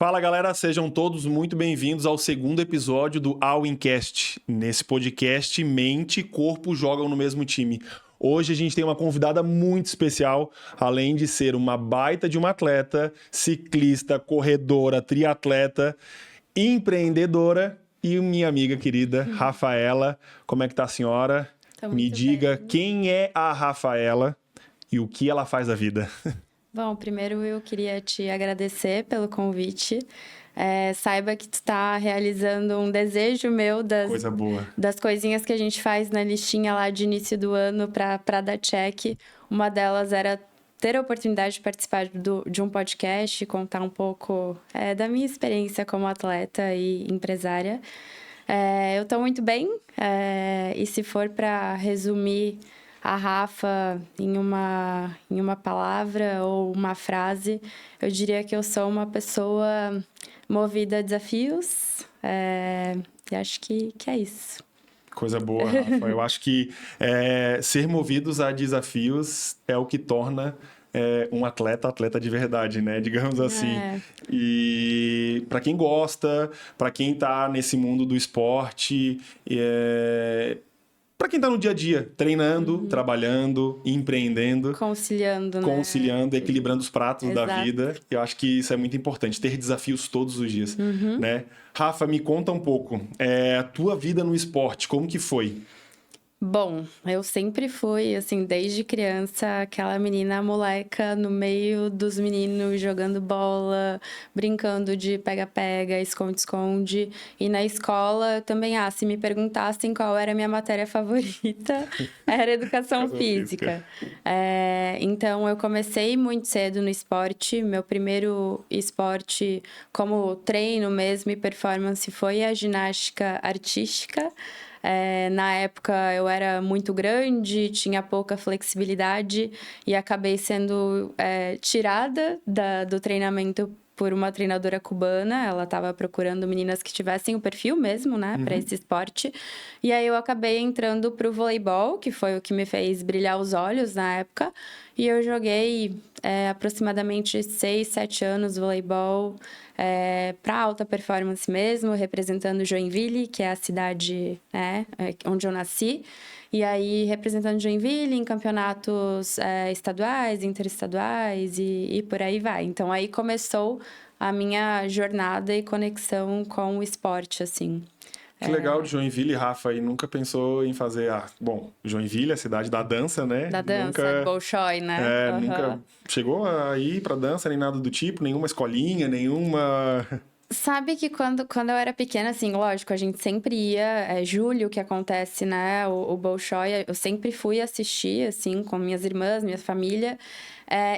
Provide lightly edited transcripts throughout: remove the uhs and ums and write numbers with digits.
Fala galera, sejam todos muito bem-vindos ao segundo episódio do All-In-Cast. Nesse podcast, mente e corpo jogam no mesmo time. Hoje a gente tem uma convidada muito especial, além de ser uma baita de uma atleta, ciclista, corredora, triatleta, empreendedora e minha amiga querida Rafaela. Como é que tá a senhora? Me diga quem é a Rafaela e o que ela faz da vida. Bom, primeiro eu queria te agradecer pelo convite. Saiba que tu está realizando um desejo meu Coisa boa. das coisinhas que a gente faz na listinha lá de início do ano para dar check. Uma delas era ter a oportunidade de participar de um podcast, contar um pouco da minha experiência como atleta e empresária. Eu estou muito bem, e se for para resumir a Rafa em uma palavra ou uma frase, eu diria que eu sou uma pessoa movida a desafios, e acho que é isso. Coisa boa, Rafa. Eu acho que ser movidos a desafios é o que torna um atleta de verdade, né? Digamos assim. E para quem gosta, para quem tá nesse mundo do esporte, para quem tá no dia a dia, treinando, trabalhando, empreendendo. Conciliando, equilibrando os pratos da vida. Eu acho que isso é muito importante, ter desafios todos os dias, né? Rafa, me conta um pouco, a tua vida no esporte, como que foi? Bom, eu sempre fui, assim, desde criança, aquela menina moleca no meio dos meninos, jogando bola, brincando de pega-pega, esconde-esconde. E na escola, eu também, se me perguntassem qual era a minha matéria favorita, era educação física. Então, eu comecei muito cedo no esporte. Meu primeiro esporte como treino mesmo e performance foi a ginástica artística. Na época eu era muito grande, tinha pouca flexibilidade e acabei sendo tirada do treinamento por uma treinadora cubana. Ela estava procurando meninas que tivessem o perfil mesmo, né, para esse esporte. E aí eu acabei entrando pro voleibol, que foi o que me fez brilhar os olhos na época. E eu joguei aproximadamente 6, 7 anos voleibol para alta performance mesmo, representando Joinville, que é a cidade, né, onde eu nasci. E aí, representando Joinville em campeonatos estaduais, interestaduais e por aí vai. Então, aí começou a minha jornada e conexão com o esporte, assim. Que legal de Joinville, Rafa, e nunca pensou em fazer... Joinville é a cidade da dança, né? Da dança, Bolshoi, né? Nunca chegou a ir pra dança, nem nada do tipo, nenhuma escolinha, nenhuma... Sabe que quando eu era pequena, assim, lógico, a gente sempre ia... julho que acontece, né? O Bolshoi, eu sempre fui assistir, assim, com minhas irmãs, minha família.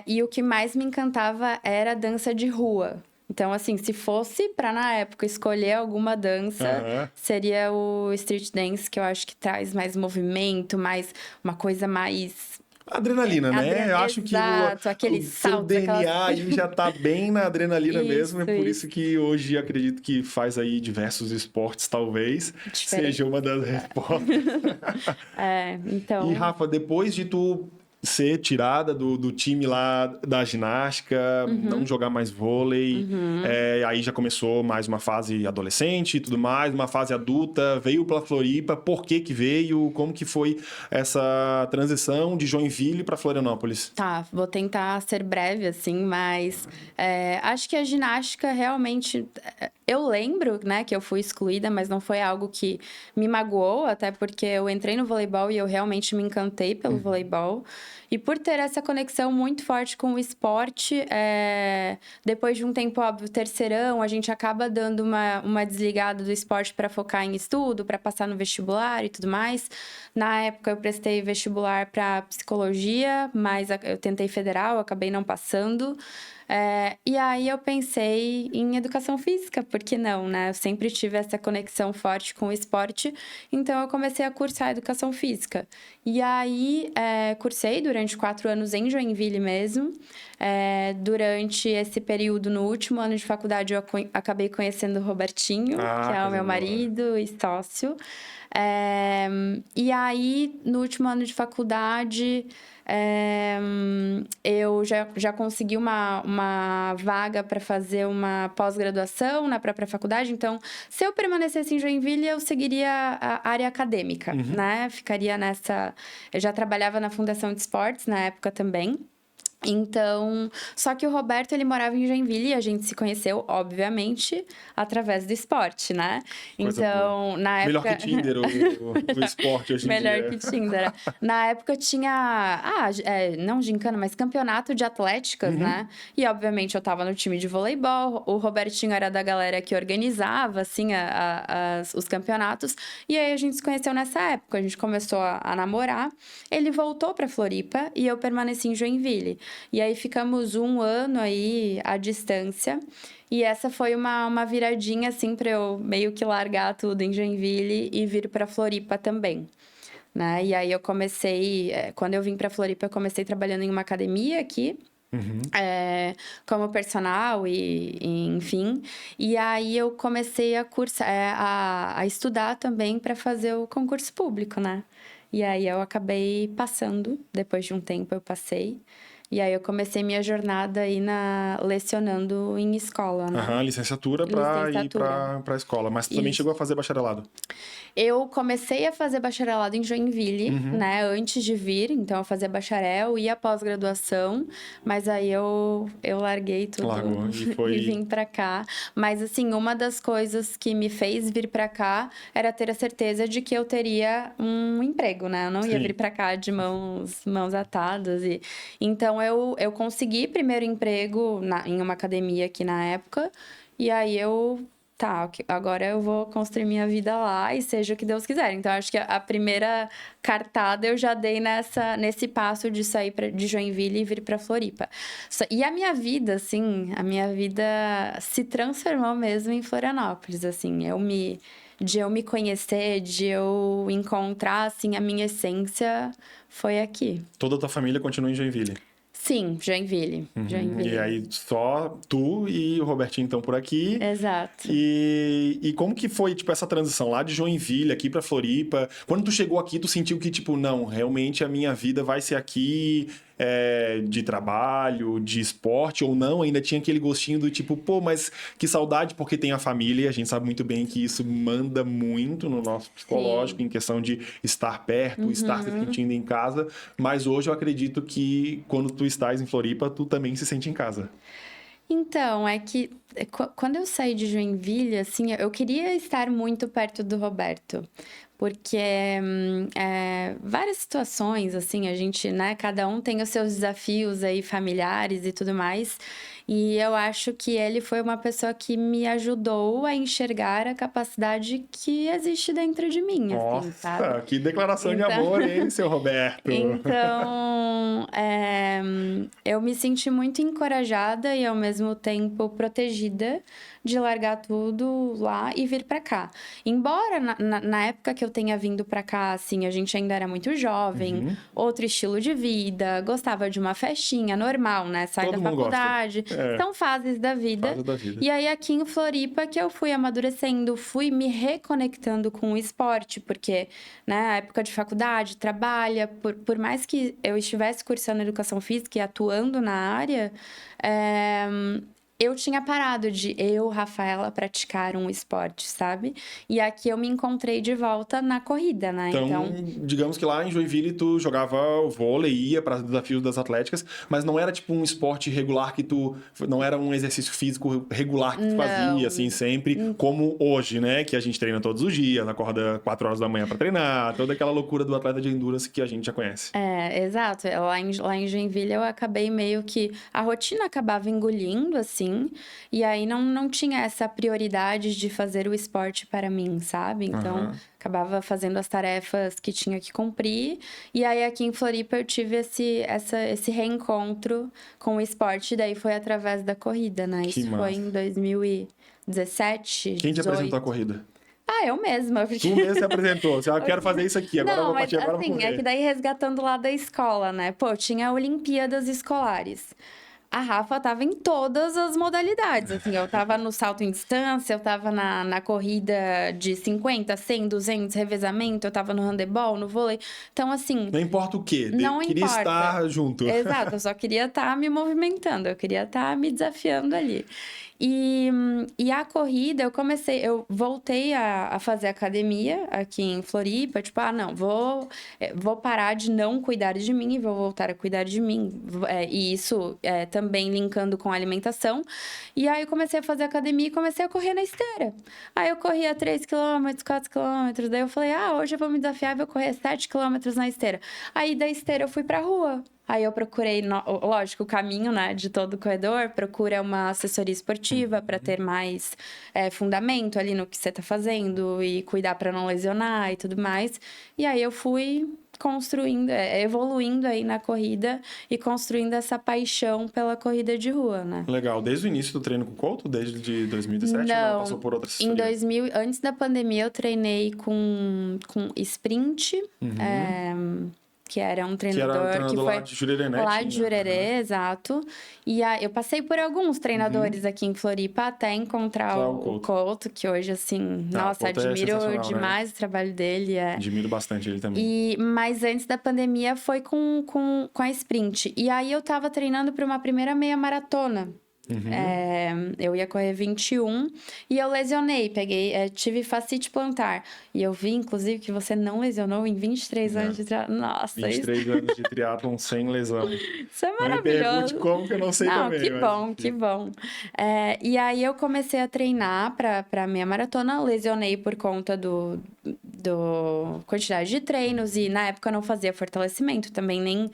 E o que mais me encantava era a dança de rua. Então, assim, se fosse para, na época, escolher alguma dança, seria o street dance, que eu acho que traz mais movimento, uma coisa mais... Adrenalina, né? Eu acho que aquele salto, seu DNA aí já tá bem na adrenalina mesmo. É por isso que hoje acredito que faz aí diversos esportes, talvez seja uma das respostas. Então... E, Rafa, depois de tu ser tirada do time lá da ginástica, não jogar mais vôlei, aí já começou mais uma fase adolescente e tudo mais, uma fase adulta, veio pra Floripa, por que veio, como que foi essa transição de Joinville para Florianópolis? Tá, vou tentar ser breve, assim, mas acho que a ginástica realmente... Eu lembro, né, que eu fui excluída, mas não foi algo que me magoou, até porque eu entrei no voleibol e eu realmente me encantei pelo voleibol. E por ter essa conexão muito forte com o esporte, depois de um tempo, óbvio, terceirão, a gente acaba dando uma desligada do esporte para focar em estudo, para passar no vestibular e tudo mais. Na época, eu prestei vestibular para psicologia, mas eu tentei federal, acabei não passando. E aí eu pensei em educação física, por que não, né? Eu sempre tive essa conexão forte com o esporte, então eu comecei a cursar educação física. E aí, cursei durante 4 anos em Joinville mesmo. Durante esse período, no último ano de faculdade, eu acabei conhecendo o Robertinho, que é o meu marido e sócio. E aí, no último ano de faculdade, Eu já consegui uma vaga para fazer uma pós-graduação na própria faculdade. Então, se eu permanecesse em Joinville, eu seguiria a área acadêmica, né? Ficaria nessa... Eu já trabalhava na Fundação de Esportes na época também. Então, só que o Roberto, ele morava em Joinville e a gente se conheceu, obviamente, através do esporte, né? Coisa então, boa. na época... Melhor que Tinder, o esporte hoje em dia. Melhor que Tinder. Na época tinha, não gincana, mas campeonato de atléticas, né? E, obviamente, eu tava no time de voleibol, o Robertinho era da galera que organizava, assim, os campeonatos. E aí, a gente se conheceu nessa época, a gente começou a namorar. Ele voltou pra Floripa e eu permaneci em Joinville. E aí, ficamos 1 ano aí à distância. E essa foi uma viradinha, assim, pra eu meio que largar tudo em Joinville e vir pra Floripa também, né? E aí, eu comecei... Quando eu vim pra Floripa, eu comecei trabalhando em uma academia aqui. Como personal enfim. E aí, eu comecei a estudar também para fazer o concurso público, né? E aí, eu acabei passando. Depois de um tempo, eu passei. E aí, eu comecei minha jornada aí lecionando em escola, né? Licenciatura para ir para a escola. Mas tu também chegou a fazer bacharelado? Eu comecei a fazer bacharelado em Joinville, né? Antes de vir. Então, eu fazia bacharel e a pós-graduação. Mas aí, eu larguei tudo. Largou e vim pra cá. Mas, assim, uma das coisas que me fez vir pra cá era ter a certeza de que eu teria um emprego, né? Eu não ia vir pra cá de mãos atadas. Então, eu consegui primeiro emprego em uma academia aqui na época. E aí, agora eu vou construir minha vida lá e seja o que Deus quiser. Então, acho que a primeira cartada eu já dei nesse passo de sair de Joinville e vir para Floripa. E a minha vida, assim, se transformou mesmo em Florianópolis, assim. De eu me conhecer, de eu encontrar, assim, a minha essência foi aqui. Toda a tua família continua em Joinville? Sim, Joinville. E aí, só tu e o Robertinho estão por aqui. Exato. E como que foi, tipo, essa transição lá de Joinville aqui pra Floripa? Quando tu chegou aqui, tu sentiu que, tipo, não, realmente a minha vida vai ser aqui, de trabalho, de esporte, ou não? Ainda tinha aquele gostinho do tipo, pô, mas que saudade porque tem a família. A gente sabe muito bem que isso manda muito no nosso psicológico, em questão de estar perto, estar se sentindo em casa. Mas hoje eu acredito que quando tu estás em Floripa, tu também se sente em casa. Então, é que quando eu saí de Joinville, assim, eu queria estar muito perto do Roberto. Porque várias situações, assim, a gente, né? Cada um tem os seus desafios aí familiares e tudo mais. E eu acho que ele foi uma pessoa que me ajudou a enxergar a capacidade que existe dentro de mim, Nossa, assim, sabe? que declaração de amor, hein, seu Roberto? Então, eu me senti muito encorajada e, ao mesmo tempo, protegida de largar tudo lá e vir pra cá. Embora, na época que eu tenha vindo pra cá, assim, a gente ainda era muito jovem, outro estilo de vida, gostava de uma festinha normal, né? Sai da faculdade. São fases da vida. Fase da vida. E aí, aqui em Floripa, que eu fui amadurecendo, fui me reconectando com o esporte, porque, né, a época de faculdade, trabalha, por mais que eu estivesse cursando educação física e atuando na área, eu tinha parado de Rafaela, praticar um esporte, sabe? E aqui eu me encontrei de volta na corrida, né? Então, digamos que lá em Joinville tu jogava vôlei, ia para os desafios das atléticas, mas não era tipo um esporte regular que não era um exercício físico regular que tu fazia, assim, sempre, como hoje, né? Que a gente treina todos os dias, acorda 4 horas da manhã para treinar, toda aquela loucura do atleta de endurance que a gente já conhece. Exato. Lá em Joinville eu acabei meio que... A rotina acabava engolindo, assim, e aí não tinha essa prioridade de fazer o esporte para mim, sabe? Então, acabava fazendo as tarefas que tinha que cumprir. E aí, aqui em Floripa, eu tive esse reencontro com o esporte. Daí, foi através da corrida, né? Isso foi em 2017, Quem te apresentou a corrida? Eu mesma. Tu mesmo se apresentou. Você, quero fazer isso aqui, agora eu vou partir, agora eu vou correr. É que daí resgatando lá da escola, né? Pô, tinha Olimpíadas escolares. a Rafa tava em todas as modalidades, assim, eu tava no salto em distância, eu tava na corrida de 50, 100, 200, revezamento, eu tava no handebol, no vôlei, então assim... Não importa o quê, Não queria importa. estar junto. Exato, eu só queria estar me movimentando, eu queria estar me desafiando ali. E a corrida, eu voltei a fazer academia aqui em Floripa, tipo, não, vou parar de não cuidar de mim e vou voltar a cuidar de mim. E isso também linkando com a alimentação. E aí eu comecei a fazer academia e comecei a correr na esteira. Aí eu corria 3 km, 4 km, daí eu falei, hoje eu vou me desafiar, vou correr 7 km na esteira. Aí da esteira eu fui pra rua. Aí eu procurei, lógico, o caminho, né, de todo corredor, procura uma assessoria esportiva para ter mais fundamento ali no que você tá fazendo e cuidar para não lesionar e tudo mais. E aí eu fui construindo, evoluindo aí na corrida e construindo essa paixão pela corrida de rua, né? Legal. Desde o início do treino com o Couto? Desde 2017? Não, passou por outras assessorias? Antes da pandemia eu treinei com sprint, que era um treinador que foi lá de Jurerê, né? Lá de Jurerê, exato. E eu passei por alguns treinadores aqui em Floripa até encontrar o Couto, que hoje, assim, nossa, admiro demais o trabalho dele. Admiro bastante ele também. Mas antes da pandemia foi com a sprint. E aí eu tava treinando para uma primeira meia maratona. Eu ia correr 21 e eu lesionei, tive fascite plantar. E eu vi, inclusive, que você não lesionou em 23 anos de triatlon. Nossa, 23 anos de triatlon sem lesão. Isso é maravilhoso. Não me pergunte como que eu não sei também. Que bom. E aí eu comecei a treinar pra minha maratona, lesionei por conta do quantidade de treinos e na época eu não fazia fortalecimento, também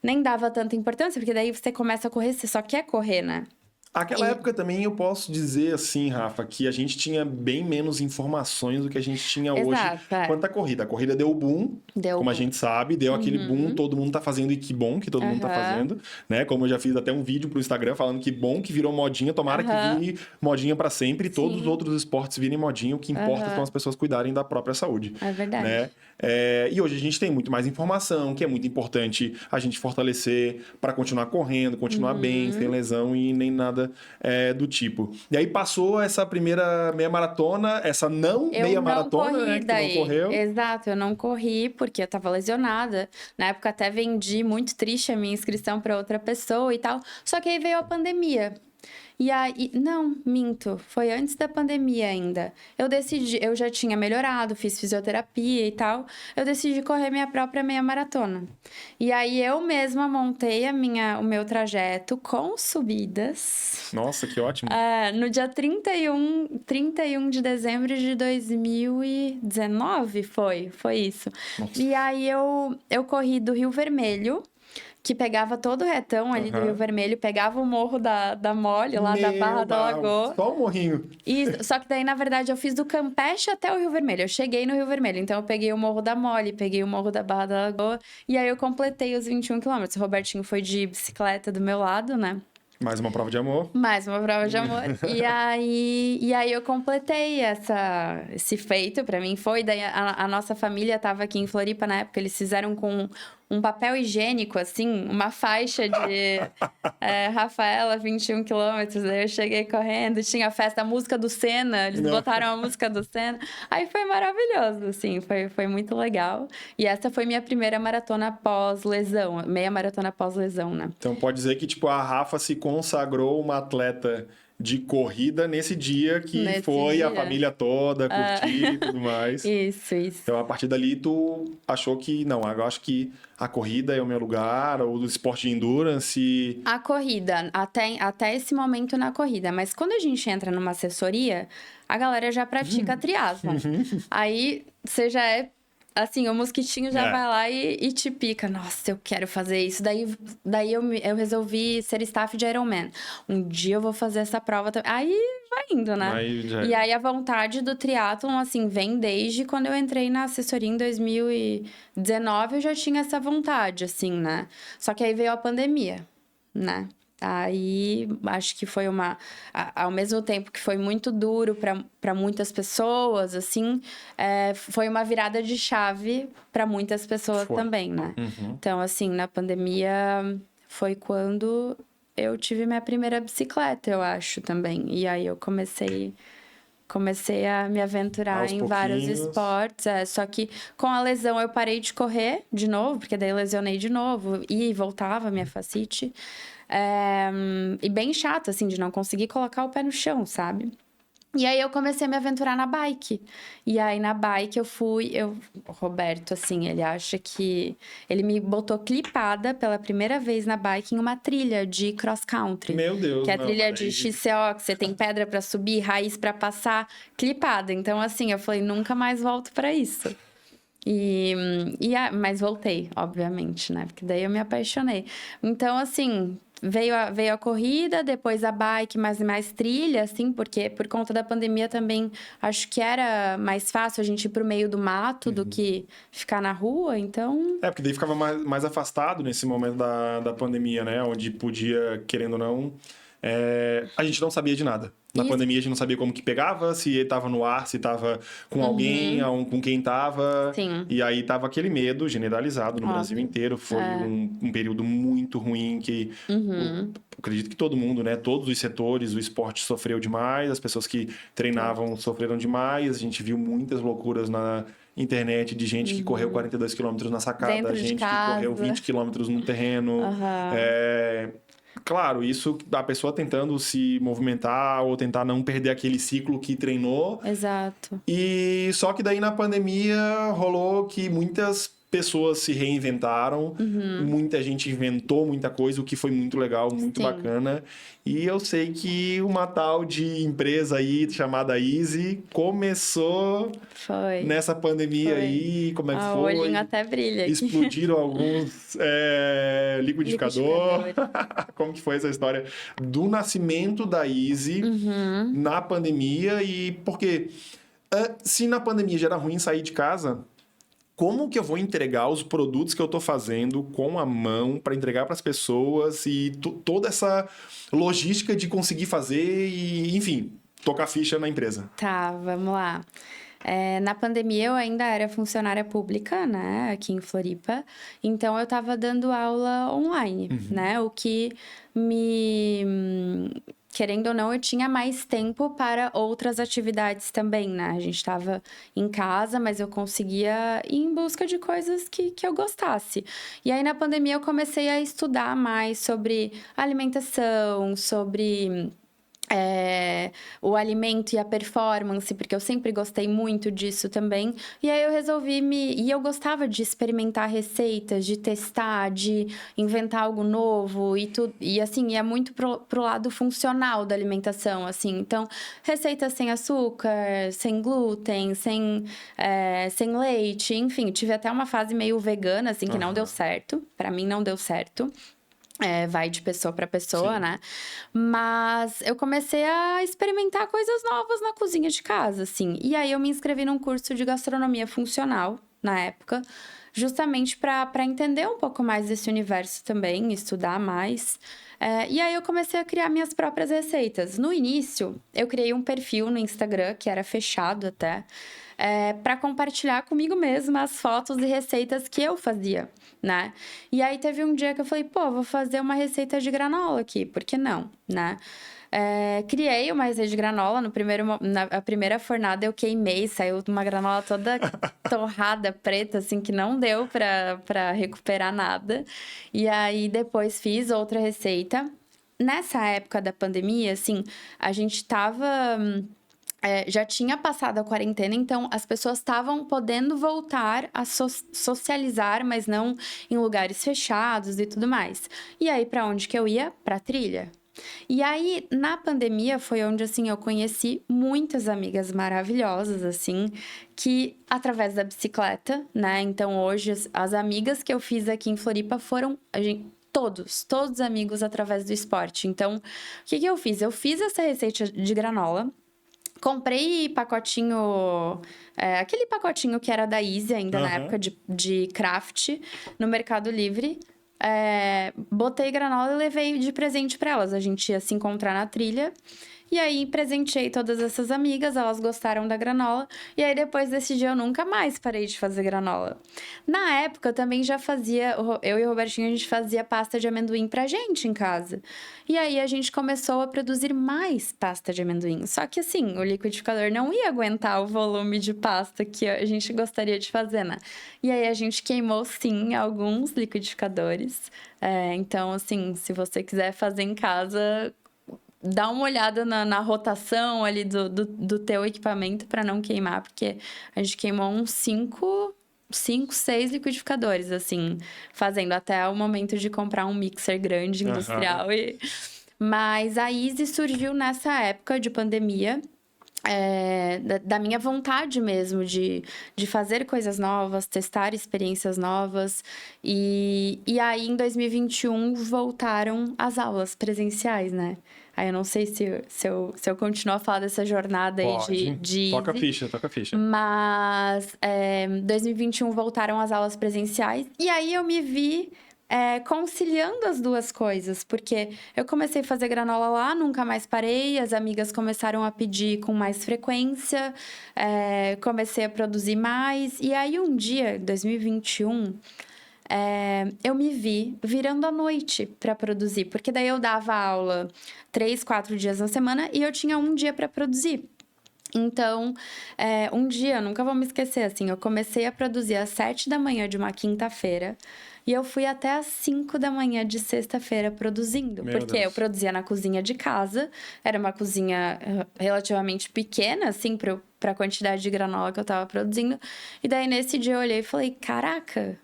nem dava tanta importância, porque daí você começa a correr, você só quer correr, né? Aquela época também eu posso dizer assim, Rafa, que a gente tinha bem menos informações do que a gente tinha hoje quanto à corrida. A corrida deu o boom, como a gente sabe, deu aquele boom, todo mundo tá fazendo e que bom que todo mundo tá fazendo, né? Como eu já fiz até um vídeo pro Instagram falando que bom que virou modinha, tomara que vire modinha pra sempre e todos os outros esportes virem modinha, o que importa são as pessoas cuidarem da própria saúde. É verdade. Né? E hoje a gente tem muito mais informação, que é muito importante a gente fortalecer para continuar correndo, continuar bem, sem lesão e nem nada do tipo. E aí passou essa primeira meia maratona, essa meia maratona, né, que tu não correu. Exato, eu não corri porque eu tava lesionada. Na época até vendi muito triste a minha inscrição para outra pessoa e tal. Só que aí veio a pandemia. E aí, não, minto, foi antes da pandemia ainda. Eu já tinha melhorado, fiz fisioterapia e tal. Eu decidi correr minha própria meia maratona. E aí eu mesma montei o meu trajeto com subidas. Nossa, que ótimo. No dia 31 de dezembro de 2019, foi isso. Nossa. E aí eu corri do Rio Vermelho, que pegava todo o retão ali do Rio Vermelho, pegava o morro da Mole, lá da Barra da Lagoa. Só o morrinho. Só que daí, na verdade, eu fiz do Campeche até o Rio Vermelho. Eu cheguei no Rio Vermelho, então eu peguei o morro da Mole, peguei o morro da Barra da Lagoa, e aí eu completei os 21 quilômetros. O Robertinho foi de bicicleta do meu lado, né? Mais uma prova de amor. Mais uma prova de amor. E aí eu completei esse feito, pra mim foi. Daí a nossa família tava aqui em Floripa na época, eles fizeram com um papel higiênico, assim, uma faixa de Rafaela, 21 quilômetros. Daí eu cheguei correndo, tinha a festa, a música do Senna, eles botaram a música do Senna. Aí foi maravilhoso, assim, foi muito legal. E essa foi minha primeira maratona pós-lesão, meia maratona pós-lesão, né? Então pode dizer que, tipo, a Rafa se consagrou uma atleta de corrida nesse dia que a família toda curtir e tudo mais. Isso. Então, a partir dali, tu achou que, não, eu acho que a corrida é o meu lugar, ou o esporte de endurance. A corrida, até esse momento na corrida. Mas quando a gente entra numa assessoria, a galera já pratica triatlon. Aí, você já assim, o mosquitinho já vai lá e te pica. Nossa, eu quero fazer isso. Daí eu resolvi ser staff de Ironman. Um dia eu vou fazer essa prova também. Aí vai indo, né? E aí a vontade do triatlon, assim, vem desde quando eu entrei na assessoria em 2019. Eu já tinha essa vontade, assim, né? Só que aí veio a pandemia, né? Aí, acho que foi ao mesmo tempo que foi muito duro para muitas pessoas, assim, foi uma virada de chave para muitas pessoas também, né? Então, assim, na pandemia foi quando eu tive minha primeira bicicleta, eu acho, também. E aí eu comecei a me aventurar Aos em vários pouquinhos. esportes. Só que com a lesão eu parei de correr de novo, porque daí eu lesionei de novo e voltava a minha fascite. E bem chato, assim, de não conseguir colocar o pé no chão, sabe? E aí eu comecei a me aventurar na bike. E aí na bike o Roberto, assim, ele acha que... Ele me botou clipada pela primeira vez na bike em uma trilha de cross country. Meu Deus, Que é a não, trilha mas de aí- XCO, que você tem pedra pra subir, raiz pra passar, clipada. Então, assim, eu falei, nunca mais volto pra isso. Mas voltei, obviamente, né? Porque daí eu me apaixonei. Então, assim, veio a corrida, depois a bike, mais trilha, assim, porque por conta da pandemia também acho que era mais fácil a gente ir pro meio do mato do que ficar na rua, então... Porque daí ficava mais afastado nesse momento da pandemia, né? Onde podia, querendo ou não, a gente não sabia de nada. Na Isso. pandemia a gente não sabia como que pegava, se estava no ar, se estava com alguém, com quem estava. Sim. E aí tava aquele medo generalizado no Brasil Óbvio. inteiro. Foi um período muito ruim que acredito que todo mundo, né? Todos os setores, o esporte sofreu demais, as pessoas que treinavam sofreram demais. A gente viu muitas loucuras na internet de gente que correu 42 quilômetros na sacada, Dentro de gente que casa. correu 20 quilômetros no terreno. Claro, isso da pessoa tentando se movimentar ou tentar não perder aquele ciclo que treinou. Exato. E só que daí na pandemia rolou que muitas pessoas se reinventaram, muita gente inventou muita coisa, o que foi muito legal, muito Sim. bacana. E eu sei que uma tal de empresa aí chamada Easy começou Foi. nessa pandemia Foi. aí, como é que O foi? olhinho até brilha aqui. Explodiram alguns liquidificador. Como que foi essa história do nascimento da Easy na pandemia? E porque se na pandemia já era ruim sair de casa, como que eu vou entregar os produtos que eu tô fazendo com a mão para entregar para as pessoas e toda essa logística de conseguir fazer e, enfim, tocar ficha na empresa? Tá, vamos lá. Na pandemia eu ainda era funcionária pública, né, aqui em Floripa. Então eu tava dando aula online, né? O que querendo ou não, eu tinha mais tempo para outras atividades também, né? A gente tava em casa, mas eu conseguia ir em busca de coisas que eu gostasse. E aí, na pandemia, eu comecei a estudar mais sobre alimentação, sobre... o alimento e a performance, porque eu sempre gostei muito disso também. E aí eu resolvi E eu gostava de experimentar receitas, de testar, de inventar algo novo e tudo. E assim, ia muito pro lado funcional da alimentação, assim. Então, receitas sem açúcar, sem glúten, sem leite, enfim. Tive até uma fase meio vegana, assim, que não deu certo. Pra mim, não deu certo. Vai de pessoa para pessoa, Sim. né? Mas eu comecei a experimentar coisas novas na cozinha de casa, assim. E aí eu me inscrevi num curso de gastronomia funcional, na época, justamente para entender um pouco mais desse universo também, estudar mais. E aí eu comecei a criar minhas próprias receitas. No início, eu criei um perfil no Instagram, que era fechado até, para compartilhar comigo mesma as fotos e receitas que eu fazia, né? E aí teve um dia que eu falei, vou fazer uma receita de granola aqui, por que não, né? Criei uma receita de granola, na primeira fornada eu queimei, saiu uma granola toda torrada, preta, assim, que não deu pra recuperar nada. E aí depois fiz outra receita. Nessa época da pandemia, assim, a gente tava... já tinha passado a quarentena, então as pessoas estavam podendo voltar a socializar, mas não em lugares fechados e tudo mais. E aí, para onde que eu ia? Pra trilha. E aí, na pandemia, foi onde, assim, eu conheci muitas amigas maravilhosas, assim, que, através da bicicleta, né? Então, hoje, as amigas que eu fiz aqui em Floripa foram... todos amigos através do esporte. Então, o que eu fiz? Eu fiz essa receita de granola, comprei pacotinho... aquele pacotinho que era da Easy ainda na época de craft no Mercado Livre. Botei granola e levei de presente pra elas. A gente ia se encontrar na trilha. E aí presenteei todas essas amigas, elas gostaram da granola. E aí depois desse dia eu nunca mais parei de fazer granola. Na época eu também já fazia, eu e o Robertinho, a gente fazia pasta de amendoim pra gente em casa. E aí a gente começou a produzir mais pasta de amendoim. Só que assim, o liquidificador não ia aguentar o volume de pasta que a gente gostaria de fazer, né? E aí a gente queimou sim alguns liquidificadores. Então, assim, se você quiser fazer em casa, dá uma olhada na rotação ali do teu equipamento para não queimar, porque a gente queimou uns 5, 6 liquidificadores, assim, fazendo até o momento de comprar um mixer grande, industrial. Mas a Easy surgiu nessa época de pandemia. Da minha vontade mesmo de fazer coisas novas, testar experiências novas. E aí, em 2021, voltaram as aulas presenciais, né? Aí eu não sei se eu continuo a falar dessa jornada aí de Toca a ficha. Mas em 2021 voltaram as aulas presenciais. E aí eu me vi conciliando as duas coisas, porque eu comecei a fazer granola lá, nunca mais parei, as amigas começaram a pedir com mais frequência, comecei a produzir mais, e aí um dia, 2021, eu me vi virando à noite para produzir, porque daí eu dava aula 3, 4 dias na semana e eu tinha um dia para produzir. Então, um dia, nunca vou me esquecer, assim, eu comecei a produzir às 7 da manhã de uma quinta-feira e eu fui até às 5 da manhã de sexta-feira produzindo. Porque eu produzia na cozinha de casa, era uma cozinha relativamente pequena, assim, para a quantidade de granola que eu tava produzindo. E daí, nesse dia, eu olhei e falei, caraca,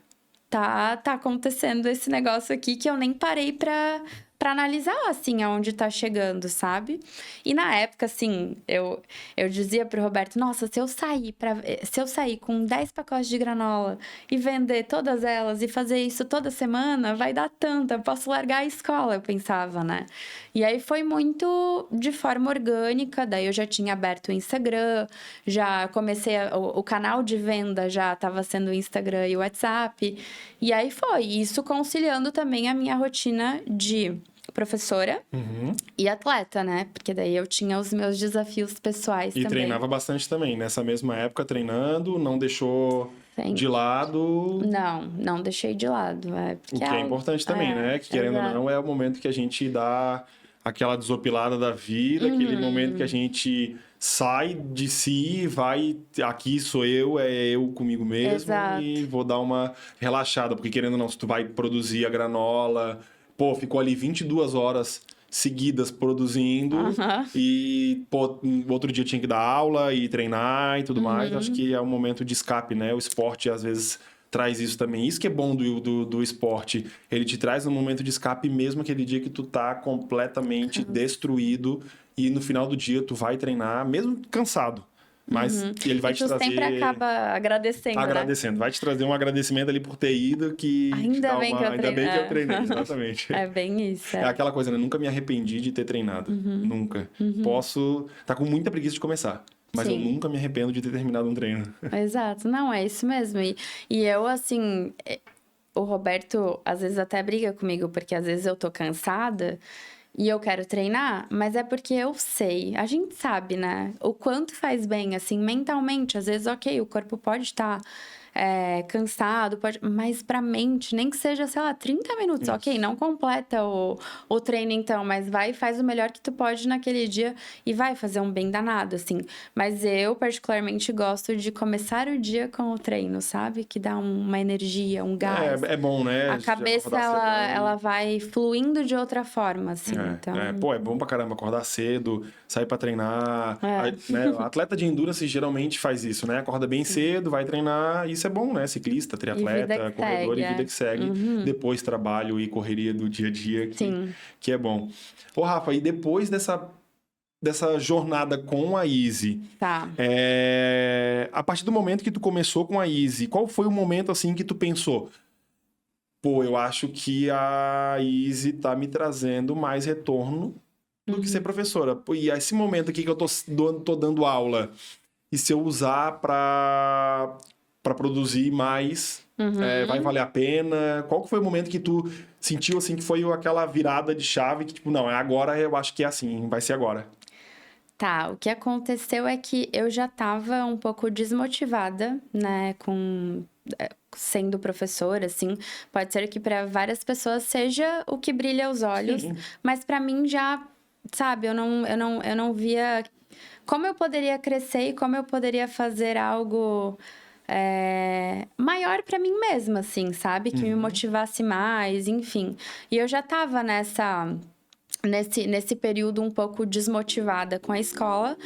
tá acontecendo esse negócio aqui que eu nem parei pra analisar, assim, aonde tá chegando, sabe? E na época, assim, eu dizia pro Roberto, nossa, se eu sair com 10 pacotes de granola e vender todas elas e fazer isso toda semana, vai dar tanto, eu posso largar a escola, eu pensava, né? E aí foi muito de forma orgânica, daí eu já tinha aberto o Instagram, já comecei, o canal de venda já tava sendo o Instagram e o WhatsApp, e aí foi, isso conciliando também a minha rotina de professora e atleta, né? Porque daí eu tinha os meus desafios pessoais também. E treinava bastante também, nessa mesma época, treinando, não deixou de lado... Não deixei de lado. O que é importante também, né? Que querendo ou não, é o momento que a gente dá aquela desopilada da vida, aquele momento que a gente sai de si, vai, aqui sou eu, é eu comigo mesmo. Exato. E vou dar uma relaxada, porque querendo ou não, se tu vai produzir a granola... Pô, ficou ali 22 horas seguidas produzindo e, pô, outro dia tinha que dar aula e treinar e tudo mais. Acho que é um momento de escape, né? O esporte, às vezes, traz isso também. Isso que é bom do esporte. Ele te traz um momento de escape mesmo aquele dia que tu tá completamente destruído e no final do dia tu vai treinar, mesmo cansado. Mas ele vai te trazer... sempre acaba agradecendo, né? Vai te trazer um agradecimento ali por ter ido que... Ainda bem que eu treinei, exatamente. É bem isso. É aquela coisa, né? Nunca me arrependi de ter treinado. Nunca. Posso... Tá com muita preguiça de começar. Mas eu nunca me arrependo de ter terminado um treino. Exato. Não, é isso mesmo. E eu, assim... O Roberto, às vezes, até briga comigo, porque às vezes eu tô cansada... E eu quero treinar, mas é porque eu sei, a gente sabe, né? O quanto faz bem, assim, mentalmente. Às vezes, ok, o corpo pode estar cansado, mas pra mente, nem que seja, sei lá, 30 minutos. Isso. Ok, não completa o treino então, mas vai e faz o melhor que tu pode naquele dia e vai fazer um bem danado, assim. Mas eu, particularmente, gosto de começar o dia com o treino, sabe? Que dá uma energia, um gás. É bom, né? A cabeça, ela vai fluindo de outra forma, assim. Então... é bom pra caramba acordar cedo, sair pra treinar. Né? O atleta de endurance geralmente faz isso, né? Acorda bem cedo, vai treinar, isso é bom, né? Ciclista, triatleta, corredor e vida que segue. Depois trabalho e correria do dia a dia, que é bom. Ô, Rafa, e depois dessa jornada com a Easy, a partir do momento que tu começou com a Easy, qual foi o momento, assim, que tu pensou? Pô, eu acho que a Easy tá me trazendo mais retorno do que ser professora. E esse momento aqui que eu tô dando aula, e se eu usar para produzir mais, vai valer a pena? Qual que foi o momento que tu sentiu, assim, que foi aquela virada de chave que, tipo, não, agora eu acho que é assim, vai ser agora? Tá, o que aconteceu é que eu já estava um pouco desmotivada, né, sendo professora, assim. Pode ser que para várias pessoas seja o que brilha os olhos, mas para mim já, sabe, eu não via como eu poderia crescer e como eu poderia fazer algo maior para mim mesma, assim, sabe? Que me motivasse mais, enfim. E eu já estava nesse período um pouco desmotivada com a escola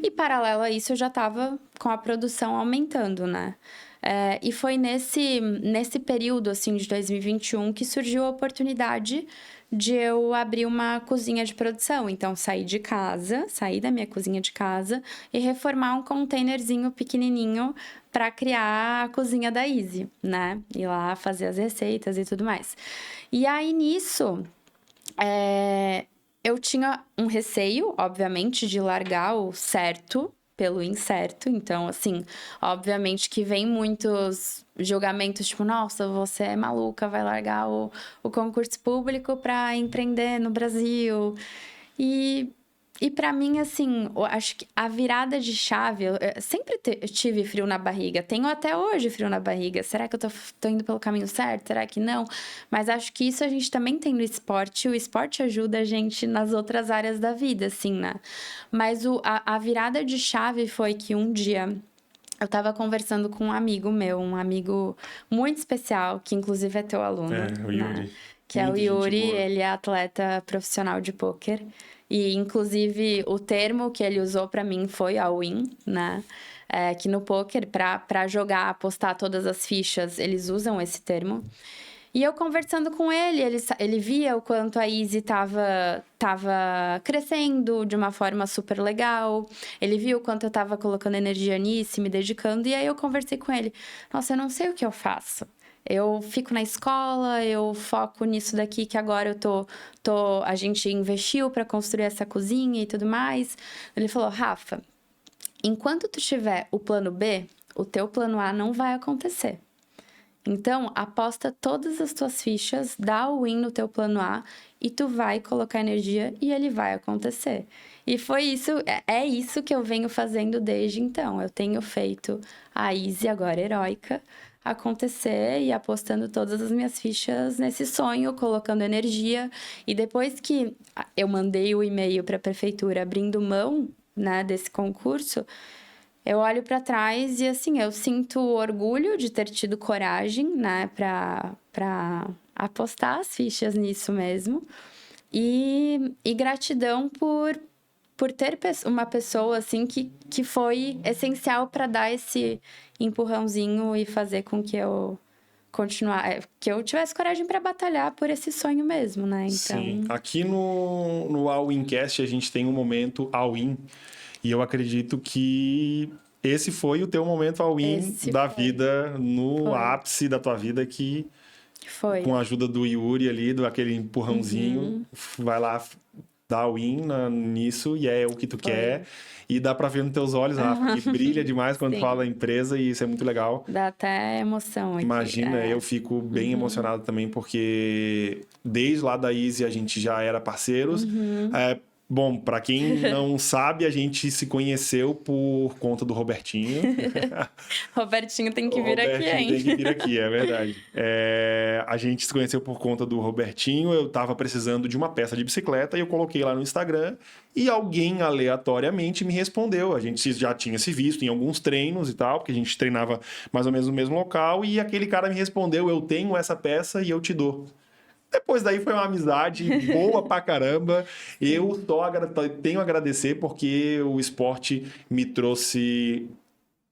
e, paralelo a isso, eu já estava com a produção aumentando, né? E foi nesse período, assim, de 2021 que surgiu a oportunidade de eu abrir uma cozinha de produção. Então, saí da minha cozinha de casa e reformar um containerzinho pequenininho para criar a cozinha da Easy, né? Ir lá fazer as receitas e tudo mais. E aí, nisso... eu tinha um receio, obviamente, de largar o certo pelo incerto. Então, assim, obviamente que vem muitos julgamentos, tipo, nossa, você é maluca, vai largar o concurso público para empreender no Brasil. E para mim, assim, eu acho que a virada de chave... Eu sempre tive frio na barriga. Tenho até hoje frio na barriga. Será que eu tô indo pelo caminho certo? Será que não? Mas acho que isso a gente também tem no esporte. O esporte ajuda a gente nas outras áreas da vida, assim, né? Mas a virada de chave foi que um dia... Eu tava conversando com um amigo meu, um amigo muito especial, que inclusive é teu aluno. O Yuri. Né? Que é o Yuri, ele é atleta profissional de pôquer. E, inclusive, o termo que ele usou pra mim foi all-in, né? Que no pôquer, pra jogar, apostar todas as fichas, eles usam esse termo. E eu conversando com ele via o quanto a Easy tava crescendo de uma forma super legal. Ele viu o quanto eu tava colocando energia nisso, me dedicando. E aí eu conversei com ele. Nossa, eu não sei o que eu faço. Eu fico na escola, eu foco nisso daqui que agora a gente investiu para construir essa cozinha e tudo mais. Ele falou, Rafa, enquanto tu tiver o plano B, o teu plano A não vai acontecer. Então, aposta todas as tuas fichas, dá o win no teu plano A e tu vai colocar energia e ele vai acontecer. E foi isso, é isso que eu venho fazendo desde então. Eu tenho feito a Easy, agora heróica, acontecer e apostando todas as minhas fichas nesse sonho, colocando energia. E depois que eu mandei o e-mail para a prefeitura abrindo mão, né, desse concurso, eu olho para trás e, assim, eu sinto orgulho de ter tido coragem, né, para apostar as fichas nisso mesmo. E gratidão por ter uma pessoa, assim, que foi essencial para dar esse empurrãozinho e fazer com que eu que eu tivesse coragem para batalhar por esse sonho mesmo, né? Então... Sim, aqui no All Incast a gente tem um momento all-in. E eu acredito que esse foi o teu momento all-in da vida, no ápice da tua vida, que com a ajuda do Yuri ali, aquele empurrãozinho, vai lá, dá all-in nisso e é o que tu quer. E dá pra ver nos teus olhos, Rafa, que brilha demais quando fala empresa e isso é muito legal. Dá até emoção aqui. Imagina, eu fico bem emocionado também, porque desde lá da Easy a gente já era parceiros. Bom, para quem não sabe, a gente se conheceu por conta do Robertinho. Robertinho tem que vir aqui, hein? Tem que vir aqui, é verdade. A gente se conheceu por conta do Robertinho. Eu tava precisando de uma peça de bicicleta e eu coloquei lá no Instagram e alguém aleatoriamente me respondeu. A gente já tinha se visto em alguns treinos e tal, porque a gente treinava mais ou menos no mesmo local e aquele cara me respondeu, eu tenho essa peça e eu te dou. Depois daí foi uma amizade boa pra caramba. Eu só tenho a agradecer porque o esporte me trouxe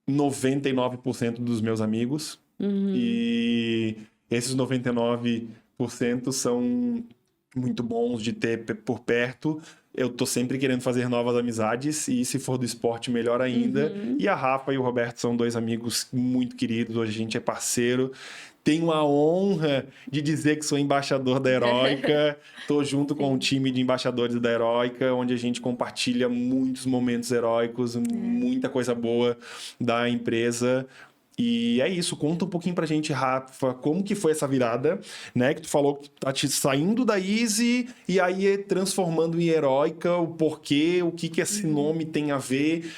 99% dos meus amigos. E esses 99% são muito bons de ter por perto. Eu tô sempre querendo fazer novas amizades e se for do esporte, melhor ainda. E a Rafa e o Roberto são dois amigos muito queridos. Hoje a gente é parceiro. Tenho a honra de dizer que sou embaixador da Heróica. Estou junto com um time de embaixadores da Heróica, onde a gente compartilha muitos momentos heróicos, muita coisa boa da empresa. E é isso, conta um pouquinho pra gente, Rafa, como que foi essa virada, né? Que tu falou que tá te saindo da Easy e aí transformando em Heróica, o porquê, o que que esse nome tem a ver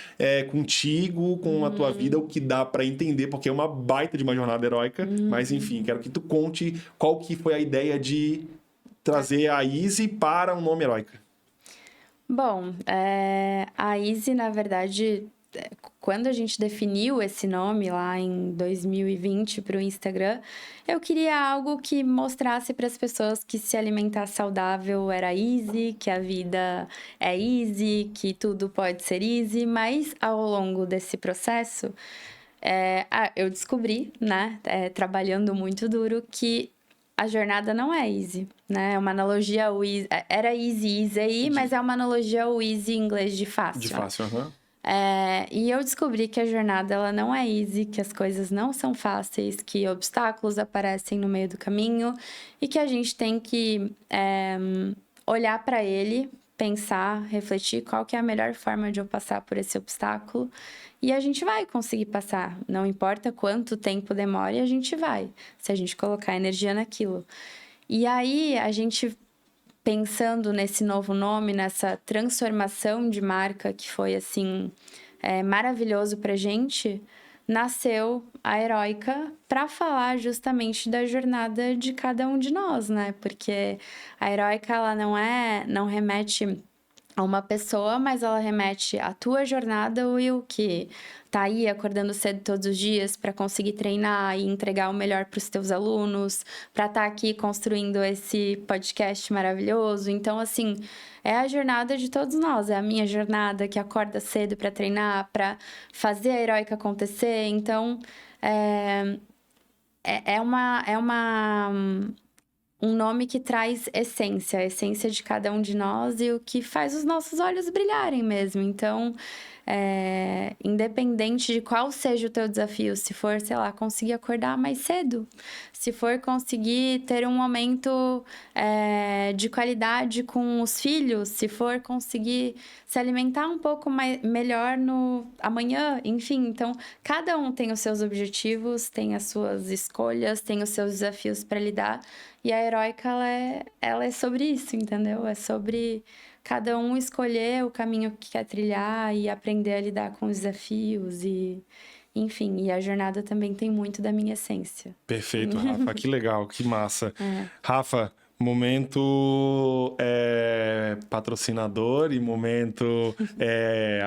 contigo, com a tua vida, o que dá pra entender, porque é uma baita de uma jornada heróica. Mas enfim, quero que tu conte qual que foi a ideia de trazer a Easy para um nome Heróica. Bom, a Easy, na verdade, quando a gente definiu esse nome lá em 2020 para o Instagram, eu queria algo que mostrasse para as pessoas que se alimentar saudável era easy, que a vida é easy, que tudo pode ser easy, mas ao longo desse processo, eu descobri, né, trabalhando muito duro, que a jornada não é easy, né? É uma analogia ao easy, era easy aí, mas é uma analogia ao easy em inglês de fácil. De fácil, aham. E eu descobri que a jornada ela não é easy, que as coisas não são fáceis, que obstáculos aparecem no meio do caminho e que a gente tem que olhar para ele, pensar, refletir qual que é a melhor forma de eu passar por esse obstáculo e a gente vai conseguir passar. Não importa quanto tempo demore, a gente vai, se a gente colocar energia naquilo. E aí, a gente pensando nesse novo nome, nessa transformação de marca que foi, assim, maravilhoso pra gente, nasceu a Heróica para falar justamente da jornada de cada um de nós, né? Porque a Heróica, ela não remete a uma pessoa, mas ela remete à tua jornada, Will, que tá aí acordando cedo todos os dias para conseguir treinar e entregar o melhor para os teus alunos, para estar aqui construindo esse podcast maravilhoso. Então, assim, é a jornada de todos nós, é a minha jornada que acorda cedo para treinar, para fazer a Heróica acontecer. Então, um nome que traz essência, a essência de cada um de nós e o que faz os nossos olhos brilharem mesmo. Então, independente de qual seja o teu desafio, se for, sei lá, conseguir acordar mais cedo, se for conseguir ter um momento de qualidade com os filhos, se for conseguir se alimentar um pouco melhor no amanhã, enfim. Então, cada um tem os seus objetivos, tem as suas escolhas, tem os seus desafios para lidar. E a Heróica, ela é sobre isso, entendeu? É sobre cada um escolher o caminho que quer trilhar e aprender a lidar com os desafios e... Enfim, e a jornada também tem muito da minha essência. Perfeito, Rafa. Que legal, que massa. Rafa, momento patrocinador e momento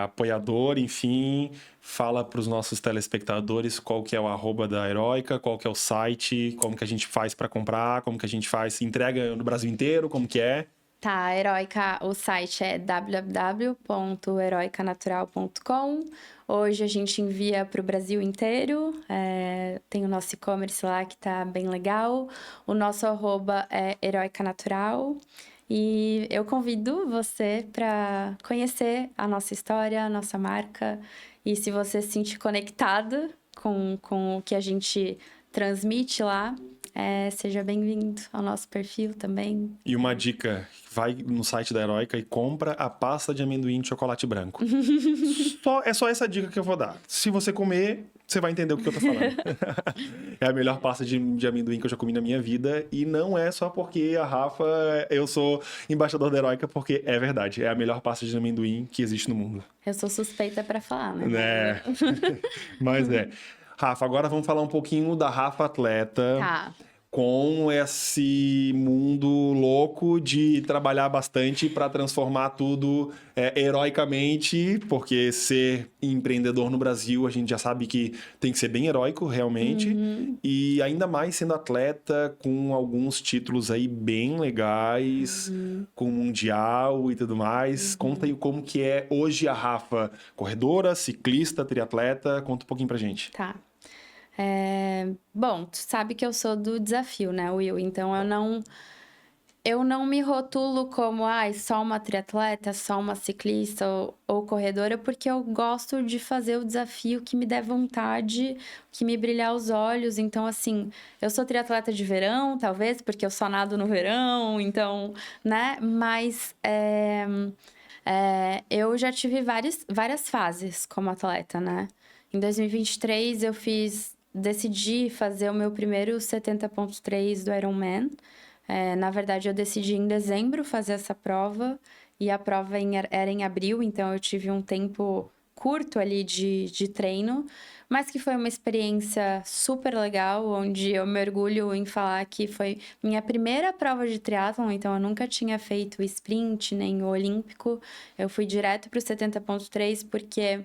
apoiador, enfim. Fala para os nossos telespectadores qual que é o @ da Heróica, qual que é o site, como que a gente faz para comprar, como que a gente faz, entrega no Brasil inteiro, como que é? Tá, a Heróica, o site é www.heroicanatural.com. Hoje a gente envia para o Brasil inteiro, tem o nosso e-commerce lá que tá bem legal. O nosso @ é Heróica Natural. E eu convido você para conhecer a nossa história, a nossa marca. E se você se sentir conectado com o que a gente transmite lá, seja bem-vindo ao nosso perfil também. E uma dica, vai no site da Heróica e compra a pasta de amendoim de chocolate branco. É só essa dica que eu vou dar. Se você comer, você vai entender o que eu tô falando. É a melhor pasta de amendoim que eu já comi na minha vida. E não é só porque a Rafa, eu sou embaixador da Heróica, porque é verdade. É a melhor pasta de amendoim que existe no mundo. Eu sou suspeita para falar, né? Mas Rafa, agora vamos falar um pouquinho da Rafa atleta. Tá. Com esse mundo louco de trabalhar bastante para transformar tudo heroicamente, porque ser empreendedor no Brasil, a gente já sabe que tem que ser bem heróico, realmente, e ainda mais sendo atleta com alguns títulos aí bem legais, com Mundial e tudo mais. Conta aí como que é hoje a Rafa, corredora, ciclista, triatleta, conta um pouquinho pra gente. Tá. Bom, tu sabe que eu sou do desafio, né, Will? Então, eu não me rotulo como só uma triatleta, só uma ciclista ou corredora, porque eu gosto de fazer o desafio que me der vontade, que me brilhar os olhos. Então, assim, eu sou triatleta de verão, talvez, porque eu só nado no verão, então, né? Mas eu já tive várias fases como atleta, né? Em 2023, eu fiz decidi fazer o meu primeiro 70.3 do Ironman. Na verdade, eu decidi em dezembro fazer essa prova, e a prova era em abril, então eu tive um tempo curto ali de treino, mas que foi uma experiência super legal, onde eu me orgulho em falar que foi minha primeira prova de triatlon, então eu nunca tinha feito o sprint, nem o olímpico. Eu fui direto para o 70.3 porque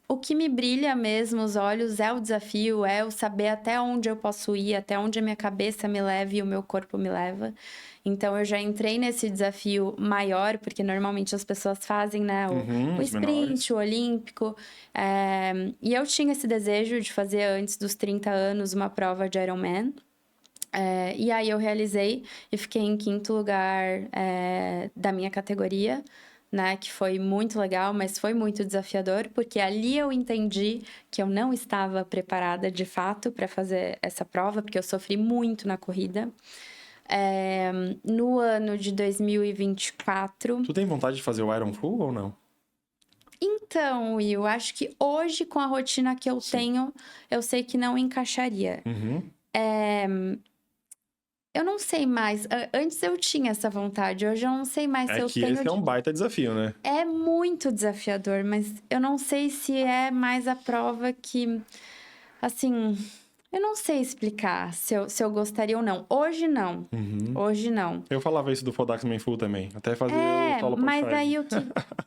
o que me brilha mesmo os olhos é o desafio, é o saber até onde eu posso ir, até onde a minha cabeça me leva e o meu corpo me leva. Então, eu já entrei nesse desafio maior, porque normalmente as pessoas fazem, né, o sprint, o olímpico. E eu tinha esse desejo de fazer, antes dos 30 anos, uma prova de Ironman. E aí, eu realizei e fiquei em 5º lugar da minha categoria, né, que foi muito legal, mas foi muito desafiador, porque ali eu entendi que eu não estava preparada, de fato, para fazer essa prova, porque eu sofri muito na corrida. No ano de 2024... Tu tem vontade de fazer o Iron Full ou não? Então, Will, acho que hoje, com a rotina que eu tenho, eu sei que não encaixaria. Eu não sei mais. Antes eu tinha essa vontade, hoje eu não sei mais se eu tenho... Esse é um baita desafio, né? É muito desafiador, mas eu não sei se é mais a prova que... Assim, eu não sei explicar se eu gostaria ou não. Hoje não. Hoje não. Eu falava isso do Fodax Man Full também. Até fazer o solo mas aí o que...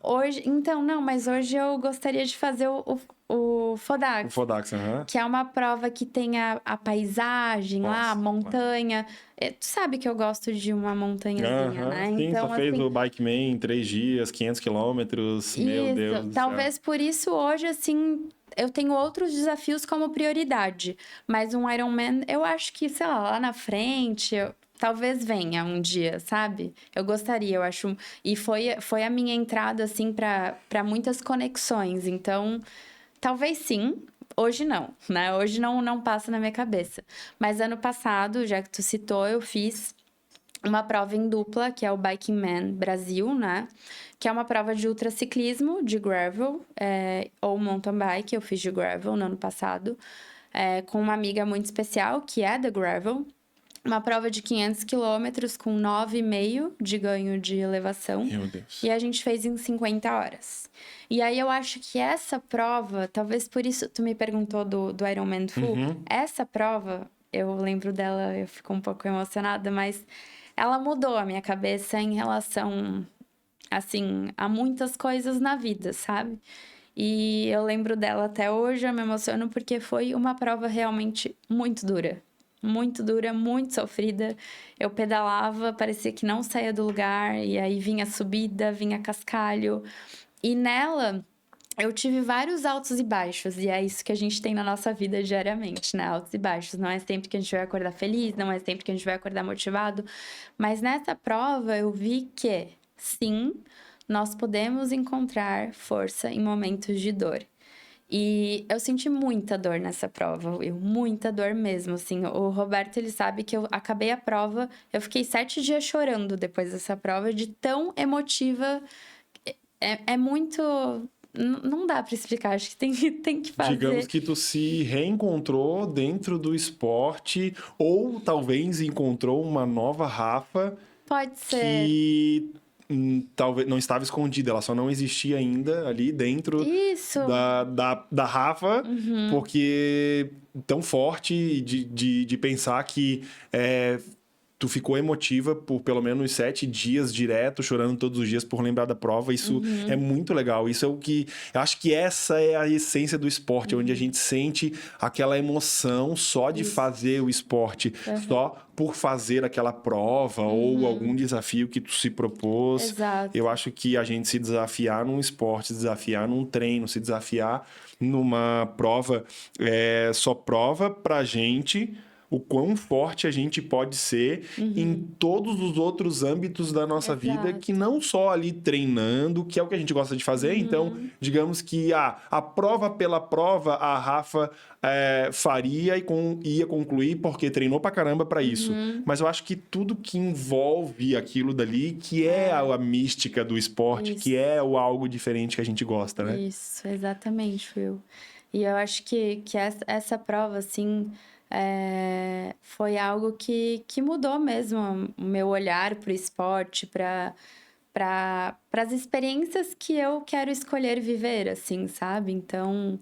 Hoje... Então, não, mas hoje eu gostaria de fazer o Fodax. O Fodax, Que é uma prova que tem a paisagem lá, a montanha. Tu sabe que eu gosto de uma montanhazinha, né? Sim, então, você fez o Bike Man em 3 dias, 500 quilômetros. Meu Deus do talvez céu. por isso hoje, assim... Eu tenho outros desafios como prioridade. Mas um Ironman, eu acho que, sei lá na frente... Talvez venha um dia, sabe? Eu gostaria, eu acho... E foi a minha entrada, assim, para muitas conexões. Então, talvez sim. Hoje não, né? Hoje não passa na minha cabeça. Mas ano passado, já que tu citou, eu fiz uma prova em dupla, que é o Biking Man Brasil, né? Que é uma prova de ultraciclismo, de gravel, ou mountain bike. Eu fiz de gravel no ano passado, com uma amiga muito especial, que é da gravel. Uma prova de 500 quilômetros com 9,5 de ganho de elevação. Meu Deus. E a gente fez em 50 horas. E aí eu acho que essa prova, talvez por isso tu me perguntou do Ironman Full. Essa prova, eu lembro dela, eu fico um pouco emocionada, mas ela mudou a minha cabeça em relação, assim, a muitas coisas na vida, sabe? E eu lembro dela até hoje, eu me emociono porque foi uma prova realmente muito dura. Muito dura, muito sofrida. Eu pedalava, parecia que não saía do lugar, e aí vinha subida, vinha cascalho. E nela, eu tive vários altos e baixos, e é isso que a gente tem na nossa vida diariamente, né? Altos e baixos. Não é sempre que a gente vai acordar feliz, não é sempre que a gente vai acordar motivado. Mas nessa prova, eu vi que, sim, nós podemos encontrar força em momentos de dor. E eu senti muita dor nessa prova, muita dor mesmo, assim. O Roberto, ele sabe que eu acabei a prova, eu fiquei 7 dias chorando depois dessa prova, de tão emotiva. É muito... Não dá pra explicar, acho que tem que fazer. Digamos que tu se reencontrou dentro do esporte, ou talvez encontrou uma nova Rafa. Pode ser. Que... talvez não estava escondida, ela só não existia ainda ali dentro da Rafa, porque tão forte de pensar que tu ficou emotiva por pelo menos 7 dias direto, chorando todos os dias por lembrar da prova. Isso é muito legal. Isso é o que... Eu acho que essa é a essência do esporte, onde a gente sente aquela emoção só de fazer o esporte, só por fazer aquela prova ou algum desafio que tu se propôs. Exato. Eu acho que a gente se desafiar num esporte, se desafiar num treino, se desafiar numa prova, só prova pra gente o quão forte a gente pode ser em todos os outros âmbitos da nossa vida, que não só ali treinando, que é o que a gente gosta de fazer. Então, digamos que a prova pela prova, a Rafa faria e ia concluir porque treinou pra caramba pra isso. Mas eu acho que tudo que envolve aquilo dali, que é a mística do esporte, que é o algo diferente que a gente gosta, né? Isso, exatamente, Will. E eu acho que essa prova, assim, foi algo que mudou mesmo o meu olhar para o esporte, para as experiências que eu quero escolher viver, assim, sabe? Então,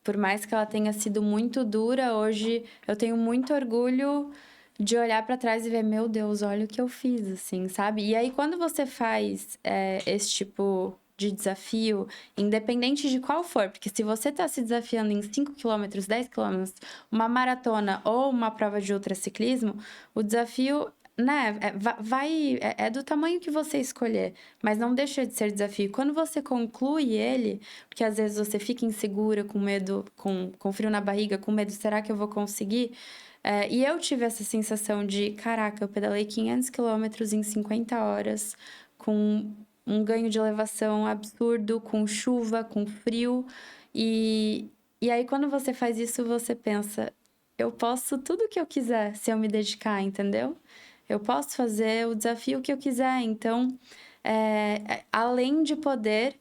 por mais que ela tenha sido muito dura, hoje eu tenho muito orgulho de olhar para trás e ver, meu Deus, olha o que eu fiz, assim, sabe? E aí, quando você faz esse tipo de desafio, independente de qual for, porque se você está se desafiando em 5 quilômetros, 10 quilômetros, uma maratona ou uma prova de ultraciclismo, o desafio, né, é do tamanho que você escolher, mas não deixa de ser desafio. Quando você conclui ele, porque às vezes você fica insegura, com medo, com frio na barriga, com medo, será que eu vou conseguir? E eu tive essa sensação de, caraca, eu pedalei 500 quilômetros em 50 horas, com um ganho de elevação absurdo, com chuva, com frio. E aí, quando você faz isso, você pensa, eu posso tudo o que eu quiser se eu me dedicar, entendeu? Eu posso fazer o desafio que eu quiser. Então, além de poder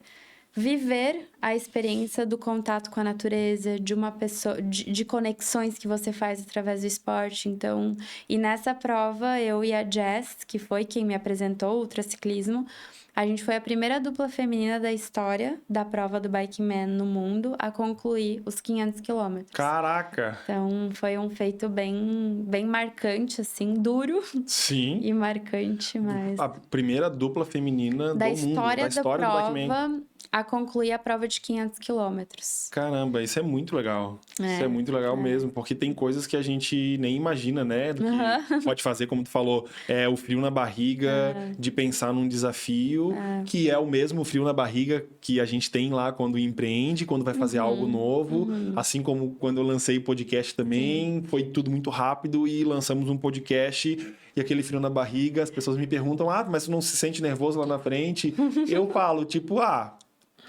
viver a experiência do contato com a natureza, de uma pessoa, de conexões que você faz através do esporte. Então, e nessa prova, eu e a Jess, que foi quem me apresentou o ultraciclismo, a gente foi a primeira dupla feminina da história da prova do Bikeman no mundo a concluir os 500 quilômetros. Caraca! Então, foi um feito bem marcante, assim, duro. Sim. E marcante, mas... A primeira dupla feminina do mundo, da história do Bikeman. A concluir a prova de 500 quilômetros. Caramba, isso é muito legal. Isso é muito legal mesmo, porque tem coisas que a gente nem imagina, né? Do que pode fazer, como tu falou, o frio na barriga de pensar num desafio, que é o mesmo frio na barriga que a gente tem lá quando empreende, quando vai fazer algo novo. Assim como quando eu lancei o podcast também, foi tudo muito rápido e lançamos um podcast e aquele frio na barriga, as pessoas me perguntam, mas tu não se sente nervoso lá na frente? Eu falo, tipo,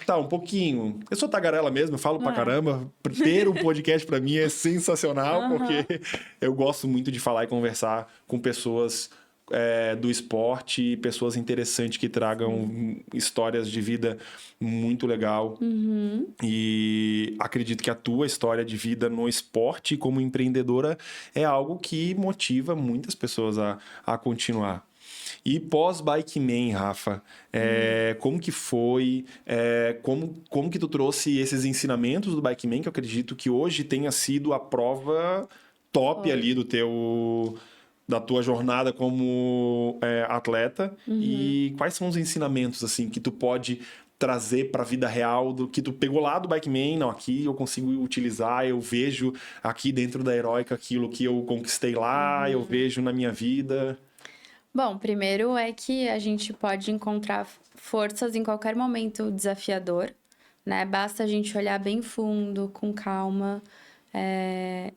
tá, um pouquinho. Eu sou tagarela mesmo, eu falo pra caramba. Ter um podcast pra mim é sensacional, porque eu gosto muito de falar e conversar com pessoas do esporte, pessoas interessantes que tragam histórias de vida muito legal. E acredito que a tua história de vida no esporte como empreendedora é algo que motiva muitas pessoas a continuar. E pós-Bikeman, Rafa, como que foi? Como que tu trouxe esses ensinamentos do Bikeman, que eu acredito que hoje tenha sido a prova top ali da tua jornada como atleta? E quais são os ensinamentos assim que tu pode trazer para a vida real, do que tu pegou lá do Bikeman? Não, aqui eu consigo utilizar, eu vejo aqui dentro da Heróica aquilo que eu conquistei lá, eu vejo na minha vida. Bom, primeiro é que a gente pode encontrar forças em qualquer momento desafiador, né? Basta a gente olhar bem fundo, com calma,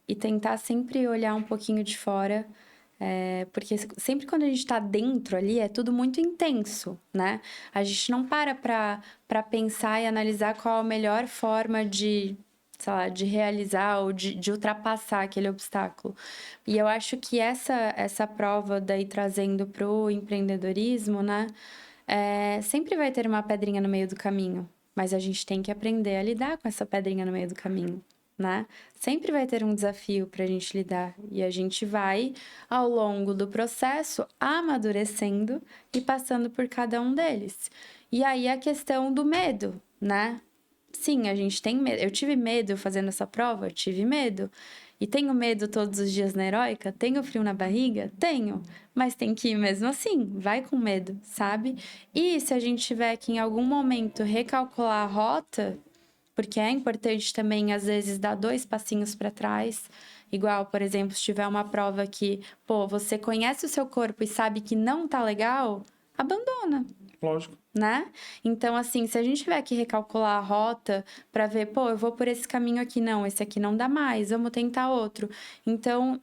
e tentar sempre olhar um pouquinho de fora, porque sempre quando a gente tá dentro ali, é tudo muito intenso, né? A gente não para pensar e analisar qual a melhor forma de, sei lá, de realizar ou de ultrapassar aquele obstáculo. E eu acho que essa prova daí trazendo pro empreendedorismo, né? Sempre vai ter uma pedrinha no meio do caminho, mas a gente tem que aprender a lidar com essa pedrinha no meio do caminho, né? Sempre vai ter um desafio pra gente lidar e a gente vai, ao longo do processo, amadurecendo e passando por cada um deles. E aí a questão do medo, né? Sim, a gente tem medo. Eu tive medo fazendo essa prova? Eu tive medo. E tenho medo todos os dias na Heróica? Tenho frio na barriga? Tenho. Mas tem que ir mesmo assim. Vai com medo, sabe? E se a gente tiver que, em algum momento, recalcular a rota, porque é importante também, às vezes, dar 2 passinhos para trás. Igual, por exemplo, se tiver uma prova que, você conhece o seu corpo e sabe que não tá legal, abandona. lógico. Né? Então, assim, se a gente tiver que recalcular a rota para ver, pô, eu vou por esse caminho aqui, não, esse aqui não dá mais, vamos tentar outro. Então,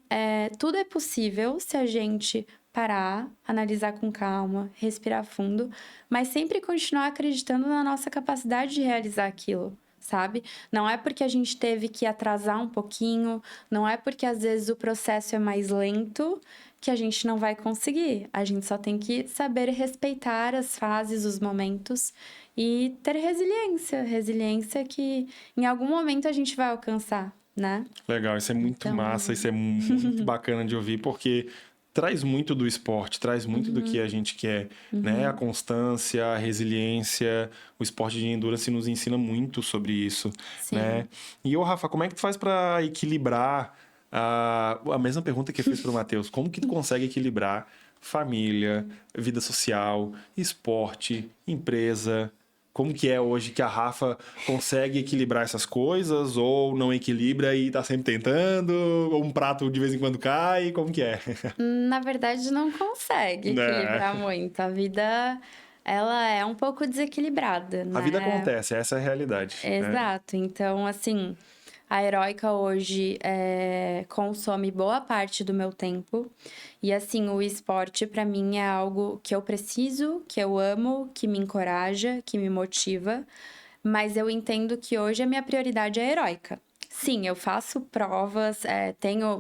tudo é possível se a gente parar, analisar com calma, respirar fundo, mas sempre continuar acreditando na nossa capacidade de realizar aquilo. Sabe? Não é porque a gente teve que atrasar um pouquinho, não é porque às vezes o processo é mais lento que a gente não vai conseguir. A gente só tem que saber respeitar as fases, os momentos e ter resiliência. Resiliência que em algum momento a gente vai alcançar, né? Legal, isso é muito massa, isso é muito bacana de ouvir, porque traz muito do esporte, traz muito do que a gente quer, né? A constância, a resiliência, o esporte de endurance nos ensina muito sobre isso, Sim. né? E ô, Rafa, como é que tu faz para equilibrar a mesma pergunta que eu fiz pro Matheus, como que tu consegue equilibrar família, vida social, esporte, empresa? Como que é hoje que a Rafa consegue equilibrar essas coisas ou não equilibra e tá sempre tentando? Ou um prato de vez em quando cai? Como que é? Na verdade, não consegue equilibrar muito. A vida, ela é um pouco desequilibrada, A vida né? acontece, essa é a realidade. Exato. Então, assim, a Heróica hoje consome boa parte do meu tempo. E, assim, o esporte, pra mim, é algo que eu preciso, que eu amo, que me encoraja, que me motiva. Mas eu entendo que hoje a minha prioridade é a Heróica. Sim, eu faço provas,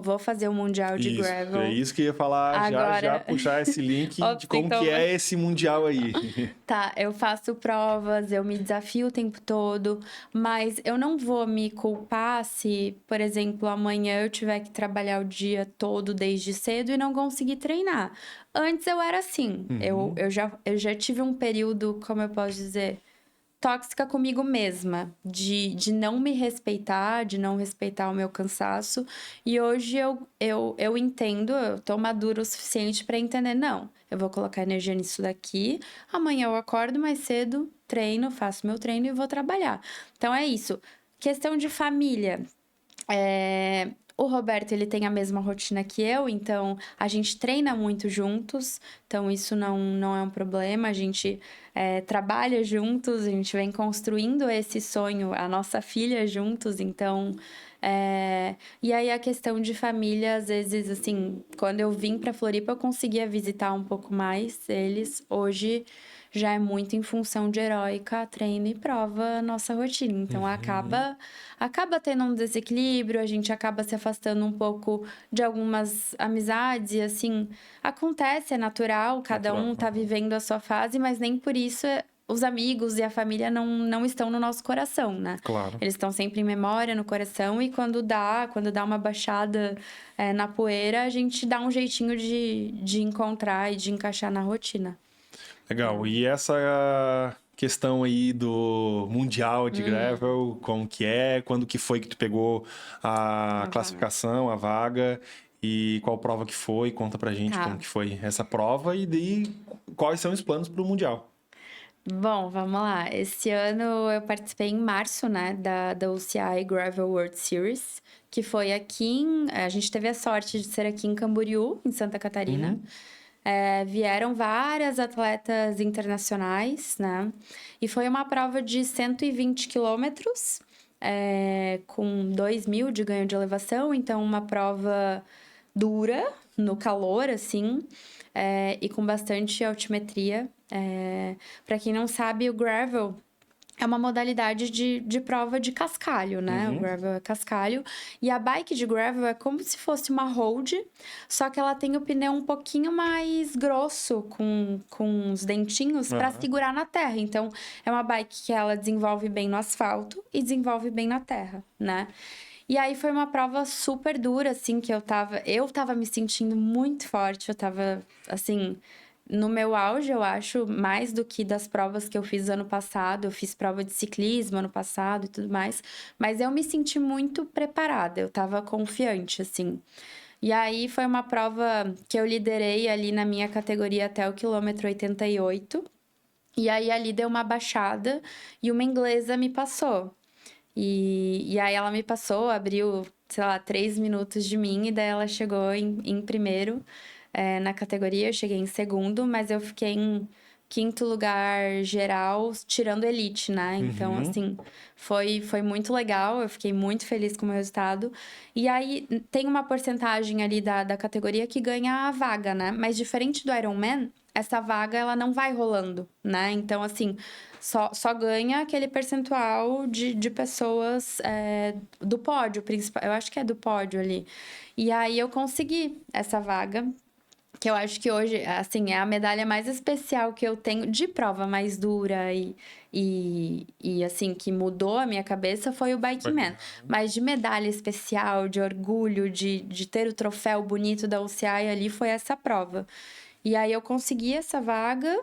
vou fazer o Mundial de Isso, Gravel. é isso que eu ia falar, já Agora, puxar esse link Ops, de como então... que é esse mundial aí. Tá, eu faço provas, eu me desafio o tempo todo, mas eu não vou me culpar se, por exemplo, amanhã eu tiver que trabalhar o dia todo desde cedo e não conseguir treinar. Antes eu era assim, eu já tive um período, como eu posso dizer, tóxica comigo mesma, de não me respeitar, de não respeitar o meu cansaço. E hoje eu entendo, eu tô madura o suficiente para entender, não, eu vou colocar energia nisso daqui, amanhã eu acordo mais cedo, treino, faço meu treino e vou trabalhar. Então é isso. Questão de família. O Roberto, ele tem a mesma rotina que eu, então a gente treina muito juntos, então isso não é um problema, a gente trabalha juntos, a gente vem construindo esse sonho, a nossa filha juntos, então... E aí a questão de família, às vezes, assim, quando eu vim pra Floripa, eu conseguia visitar um pouco mais eles. Hoje já é muito em função de Heróica, treino e prova a nossa rotina. Então acaba tendo um desequilíbrio, a gente acaba se afastando um pouco de algumas amizades, e assim, acontece, é natural, cada um tá vivendo a sua fase, mas nem por isso os amigos e a família não estão no nosso coração, né? Claro. Eles estão sempre em memória, no coração, e quando dá uma baixada na poeira, a gente dá um jeitinho de encontrar e de encaixar na rotina. Legal. E essa questão aí do Mundial de Gravel, como que é? Quando que foi que tu pegou a classificação, a vaga? E qual prova que foi? Conta pra gente como que foi essa prova e daí quais são os planos pro Mundial. Bom, vamos lá. Esse ano eu participei em março, né, da UCI Gravel World Series, que foi aqui a gente teve a sorte de ser aqui em Camboriú, em Santa Catarina. Vieram várias atletas internacionais, né? E foi uma prova de 120 quilômetros, com 2.000 de ganho de elevação. Então, uma prova dura, no calor, assim, e com bastante altimetria. Para quem não sabe, o gravel é uma modalidade de prova de cascalho, né? O gravel é cascalho. E a bike de gravel é como se fosse uma road, só que ela tem o pneu um pouquinho mais grosso, com os dentinhos, para segurar na terra. Então, é uma bike que ela desenvolve bem no asfalto e desenvolve bem na terra, né? E aí foi uma prova super dura, assim, que eu tava me sentindo muito forte, eu tava, assim, no meu auge, eu acho, mais do que das provas que eu fiz ano passado. Eu fiz prova de ciclismo ano passado e tudo mais. Mas eu me senti muito preparada, eu tava confiante, assim. E aí foi uma prova que eu liderei ali na minha categoria até o quilômetro 88. E aí ali deu uma baixada e uma inglesa me passou. E aí ela me passou, abriu, sei lá, 3 minutos de mim, e daí ela chegou em primeiro na categoria. Eu cheguei em segundo, mas eu fiquei em 5º lugar geral, tirando elite, né? Então, assim, foi muito legal. Eu fiquei muito feliz com o meu resultado. E aí, tem uma porcentagem ali da categoria que ganha a vaga, né? Mas diferente do Ironman, essa vaga, ela não vai rolando, né? Então, assim, só ganha aquele percentual de pessoas do pódio principal. Eu acho que é do pódio ali. E aí, eu consegui essa vaga, que eu acho que hoje, assim, é a medalha mais especial que eu tenho de prova mais dura e assim, que mudou a minha cabeça foi o Bikeman. Mas de medalha especial, de orgulho, de ter o troféu bonito da UCI ali, foi essa prova. E aí eu consegui essa vaga,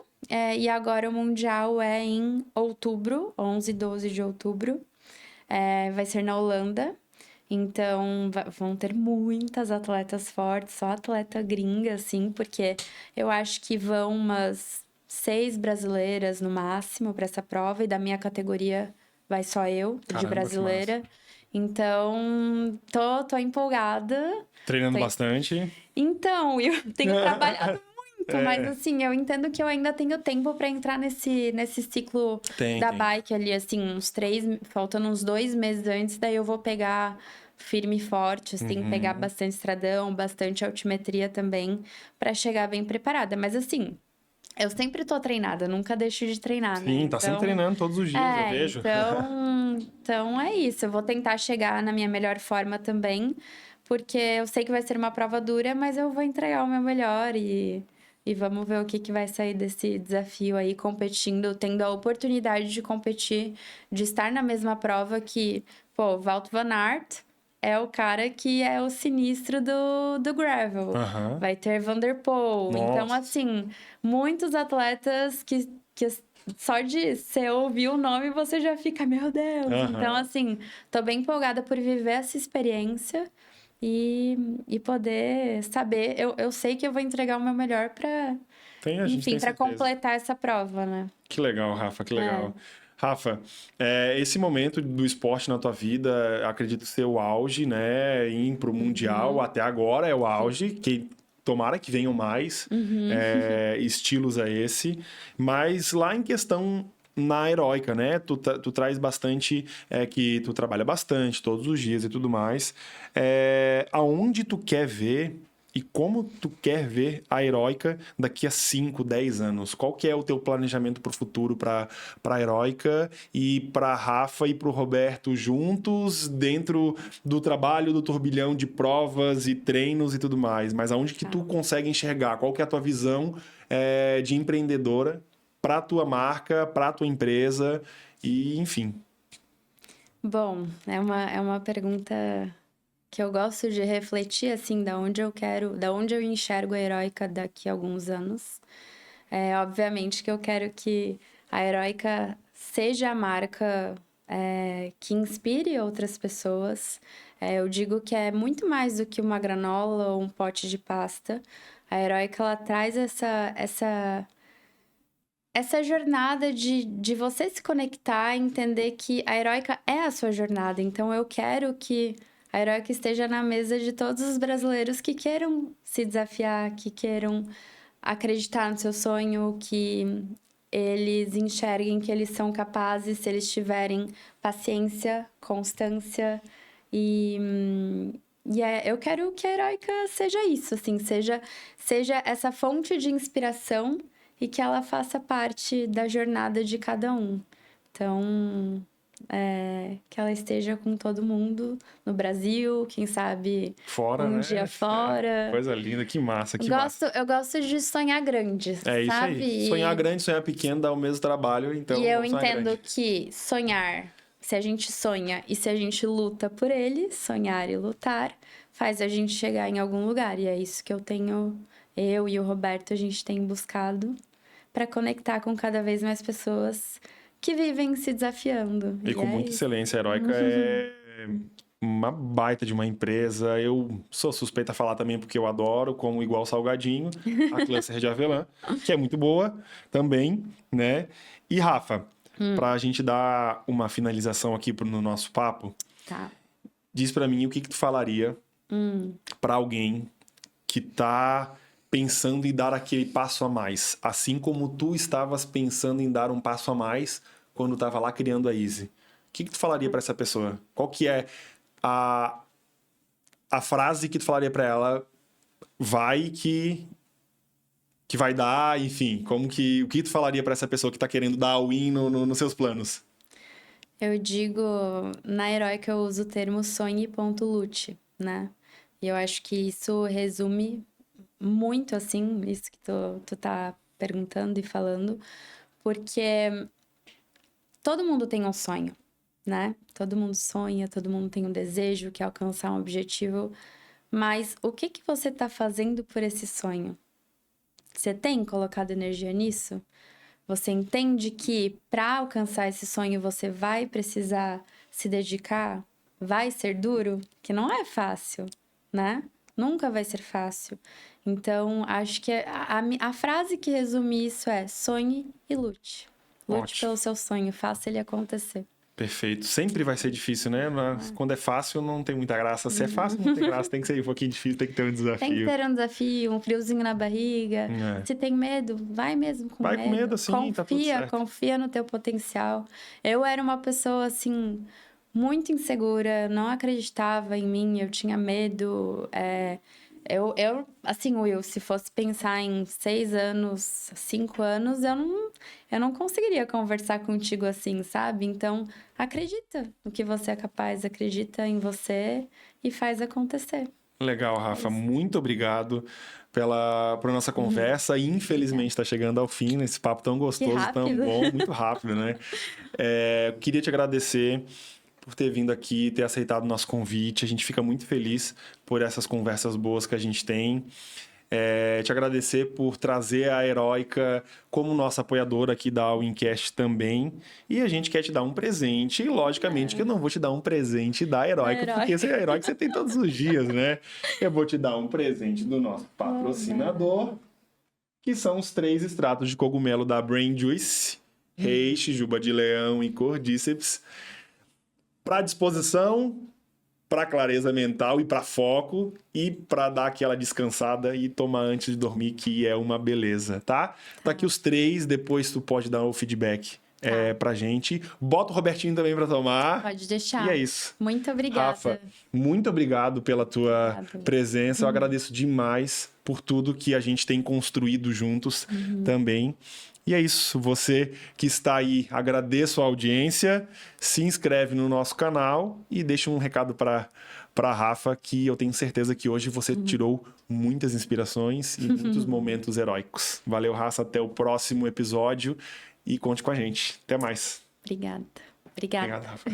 e agora o Mundial é em outubro, 11 e 12 de outubro. Vai ser na Holanda. Então, vão ter muitas atletas fortes, só atleta gringa, assim, porque eu acho que vão umas 6 brasileiras no máximo para essa prova, e da minha categoria vai só eu, de brasileira. Então, tô empolgada. Treinando bastante. Então, eu tenho trabalhado muito, mas assim, eu entendo que eu ainda tenho tempo para entrar nesse ciclo da bike ali, assim, faltando uns 2 meses antes, daí eu vou pegar firme e forte, assim, pegar bastante estradão, bastante altimetria também, para chegar bem preparada. Mas assim, eu sempre tô treinada, nunca deixo de treinar, né? Sim, tá sempre treinando todos os dias, eu vejo. Então é isso, eu vou tentar chegar na minha melhor forma também, porque eu sei que vai ser uma prova dura, mas eu vou entregar o meu melhor e vamos ver o que vai sair desse desafio aí, competindo, tendo a oportunidade de competir, de estar na mesma prova que, pô, Wout van Aert é o cara que é o sinistro do gravel. Vai ter Van der Poel. Nossa. Então, assim, muitos atletas que só de você ouvir o nome você já fica, meu Deus. Então, assim, tô bem empolgada por viver essa experiência e poder saber. Eu sei que eu vou entregar o meu melhor para, enfim, para completar essa prova, né? Que legal, Rafa, que legal. Rafa, esse momento do esporte na tua vida, acredito ser o auge, né? Ir pro Mundial, até agora é o auge, que tomara que venham mais estilos a esse. Mas lá em questão na Heróica, né? Tu traz bastante, que tu trabalha bastante todos os dias e tudo mais. Aonde tu quer ver e como tu quer ver a Heróica daqui a 5, 10 anos? Qual que é o teu planejamento para o futuro para a Heróica e para a Rafa e para o Roberto juntos dentro do trabalho, do turbilhão de provas e treinos e tudo mais? Mas aonde que tu consegue enxergar? Qual que é a tua visão de empreendedora para a tua marca, para a tua empresa e enfim? Bom, é uma pergunta que eu gosto de refletir, assim, da onde eu enxergo a Heróica daqui a alguns anos. Obviamente que eu quero que a Heróica seja a marca que inspire outras pessoas. Eu digo que é muito mais do que uma granola ou um pote de pasta. A Heróica, ela traz essa jornada de você se conectar e entender que a Heróica é a sua jornada. Então, eu quero que a Heróica esteja na mesa de todos os brasileiros que queiram se desafiar, que queiram acreditar no seu sonho, que eles enxerguem que eles são capazes, se eles tiverem paciência, constância eu quero que a Heróica seja isso, assim, seja essa fonte de inspiração e que ela faça parte da jornada de cada um. Então, que ela esteja com todo mundo no Brasil, quem sabe fora, né? Dia fora. Coisa linda, que massa, Eu gosto de sonhar grande, sabe? Isso aí. Sonhar grande, sonhar pequeno dá o mesmo trabalho, então E eu entendo que sonhar, se a gente sonha e se a gente luta por ele, sonhar e lutar, faz a gente chegar em algum lugar. E é isso que eu e o Roberto, a gente tem buscado para conectar com cada vez mais pessoas que vivem se desafiando. E com muita excelência. A Heróica é uma baita de uma empresa. Eu sou suspeita a falar também porque eu adoro, como igual salgadinho, a Cluster de Avelã, que é muito boa também, né? E Rafa, pra gente dar uma finalização aqui no nosso papo, diz pra mim o que tu falaria pra alguém que tá pensando em dar aquele passo a mais, assim como tu estavas pensando em dar um passo a mais quando estava lá criando a Easy. O que tu falaria para essa pessoa? Qual que é a frase que tu falaria para ela? Vai que vai dar, enfim, o que tu falaria para essa pessoa que tá querendo dar all-in nos seus planos? Eu digo, na Heróica eu uso o termo sonhe.lute, né? E eu acho que isso resume muito, assim, isso que tu tá perguntando e falando, porque todo mundo tem um sonho, né? Todo mundo sonha, todo mundo tem um desejo, quer alcançar um objetivo, mas o que você tá fazendo por esse sonho? Você tem colocado energia nisso? Você entende que para alcançar esse sonho você vai precisar se dedicar? Vai ser duro? Que não é fácil, né? Nunca vai ser fácil. Então, acho que a frase que resume isso é: sonhe e lute. Lute Ótimo. pelo seu sonho, faça ele acontecer. Perfeito. Sempre vai ser difícil, né? Mas quando é fácil, não tem muita graça. Se é fácil, não tem graça. Tem que ser um pouquinho difícil, tem que ter um desafio. Tem que ter um desafio, um friozinho na barriga. É. Se tem medo, vai mesmo com medo. Vai com medo, assim, tá tudo certo. Confia no teu potencial. Eu era uma pessoa, assim, muito insegura, não acreditava em mim, eu tinha medo. Eu, assim, Will, se fosse pensar em 6 anos, 5 anos, eu não conseguiria conversar contigo assim, sabe? Então, acredita no que você é capaz, acredita em você e faz acontecer. Legal, Rafa. Muito obrigado pela nossa conversa. Infelizmente está chegando ao fim nesse papo tão gostoso, tão bom, muito rápido, né? Queria te agradecer por ter vindo aqui, ter aceitado o nosso convite. A gente fica muito feliz por essas conversas boas que a gente tem. Te agradecer por trazer a Heróica como nossa apoiadora aqui da Wincast também. E a gente quer te dar um presente. E, logicamente, que eu não vou te dar um presente da Heróica, porque esse é a Heróica que você tem todos os dias, né? Eu vou te dar um presente do nosso patrocinador, que são os 3 extratos de cogumelo da Brain Juice, reishi, juba de leão e cordíceps. Para disposição, para clareza mental e para foco e para dar aquela descansada e tomar antes de dormir, que é uma beleza, tá? Tá aqui os 3, depois tu pode dar o feedback pra gente. Bota o Robertinho também para tomar. Pode deixar. E é isso. Muito obrigada. Rafa, muito obrigado pela tua presença. Eu agradeço demais por tudo que a gente tem construído juntos também. E é isso, você que está aí, agradeço a audiência, se inscreve no nosso canal e deixa um recado para a Rafa, que eu tenho certeza que hoje você tirou muitas inspirações e muitos momentos heróicos. Valeu, Rafa, até o próximo episódio e conte com a gente. Até mais. Obrigada. Obrigada, Rafa.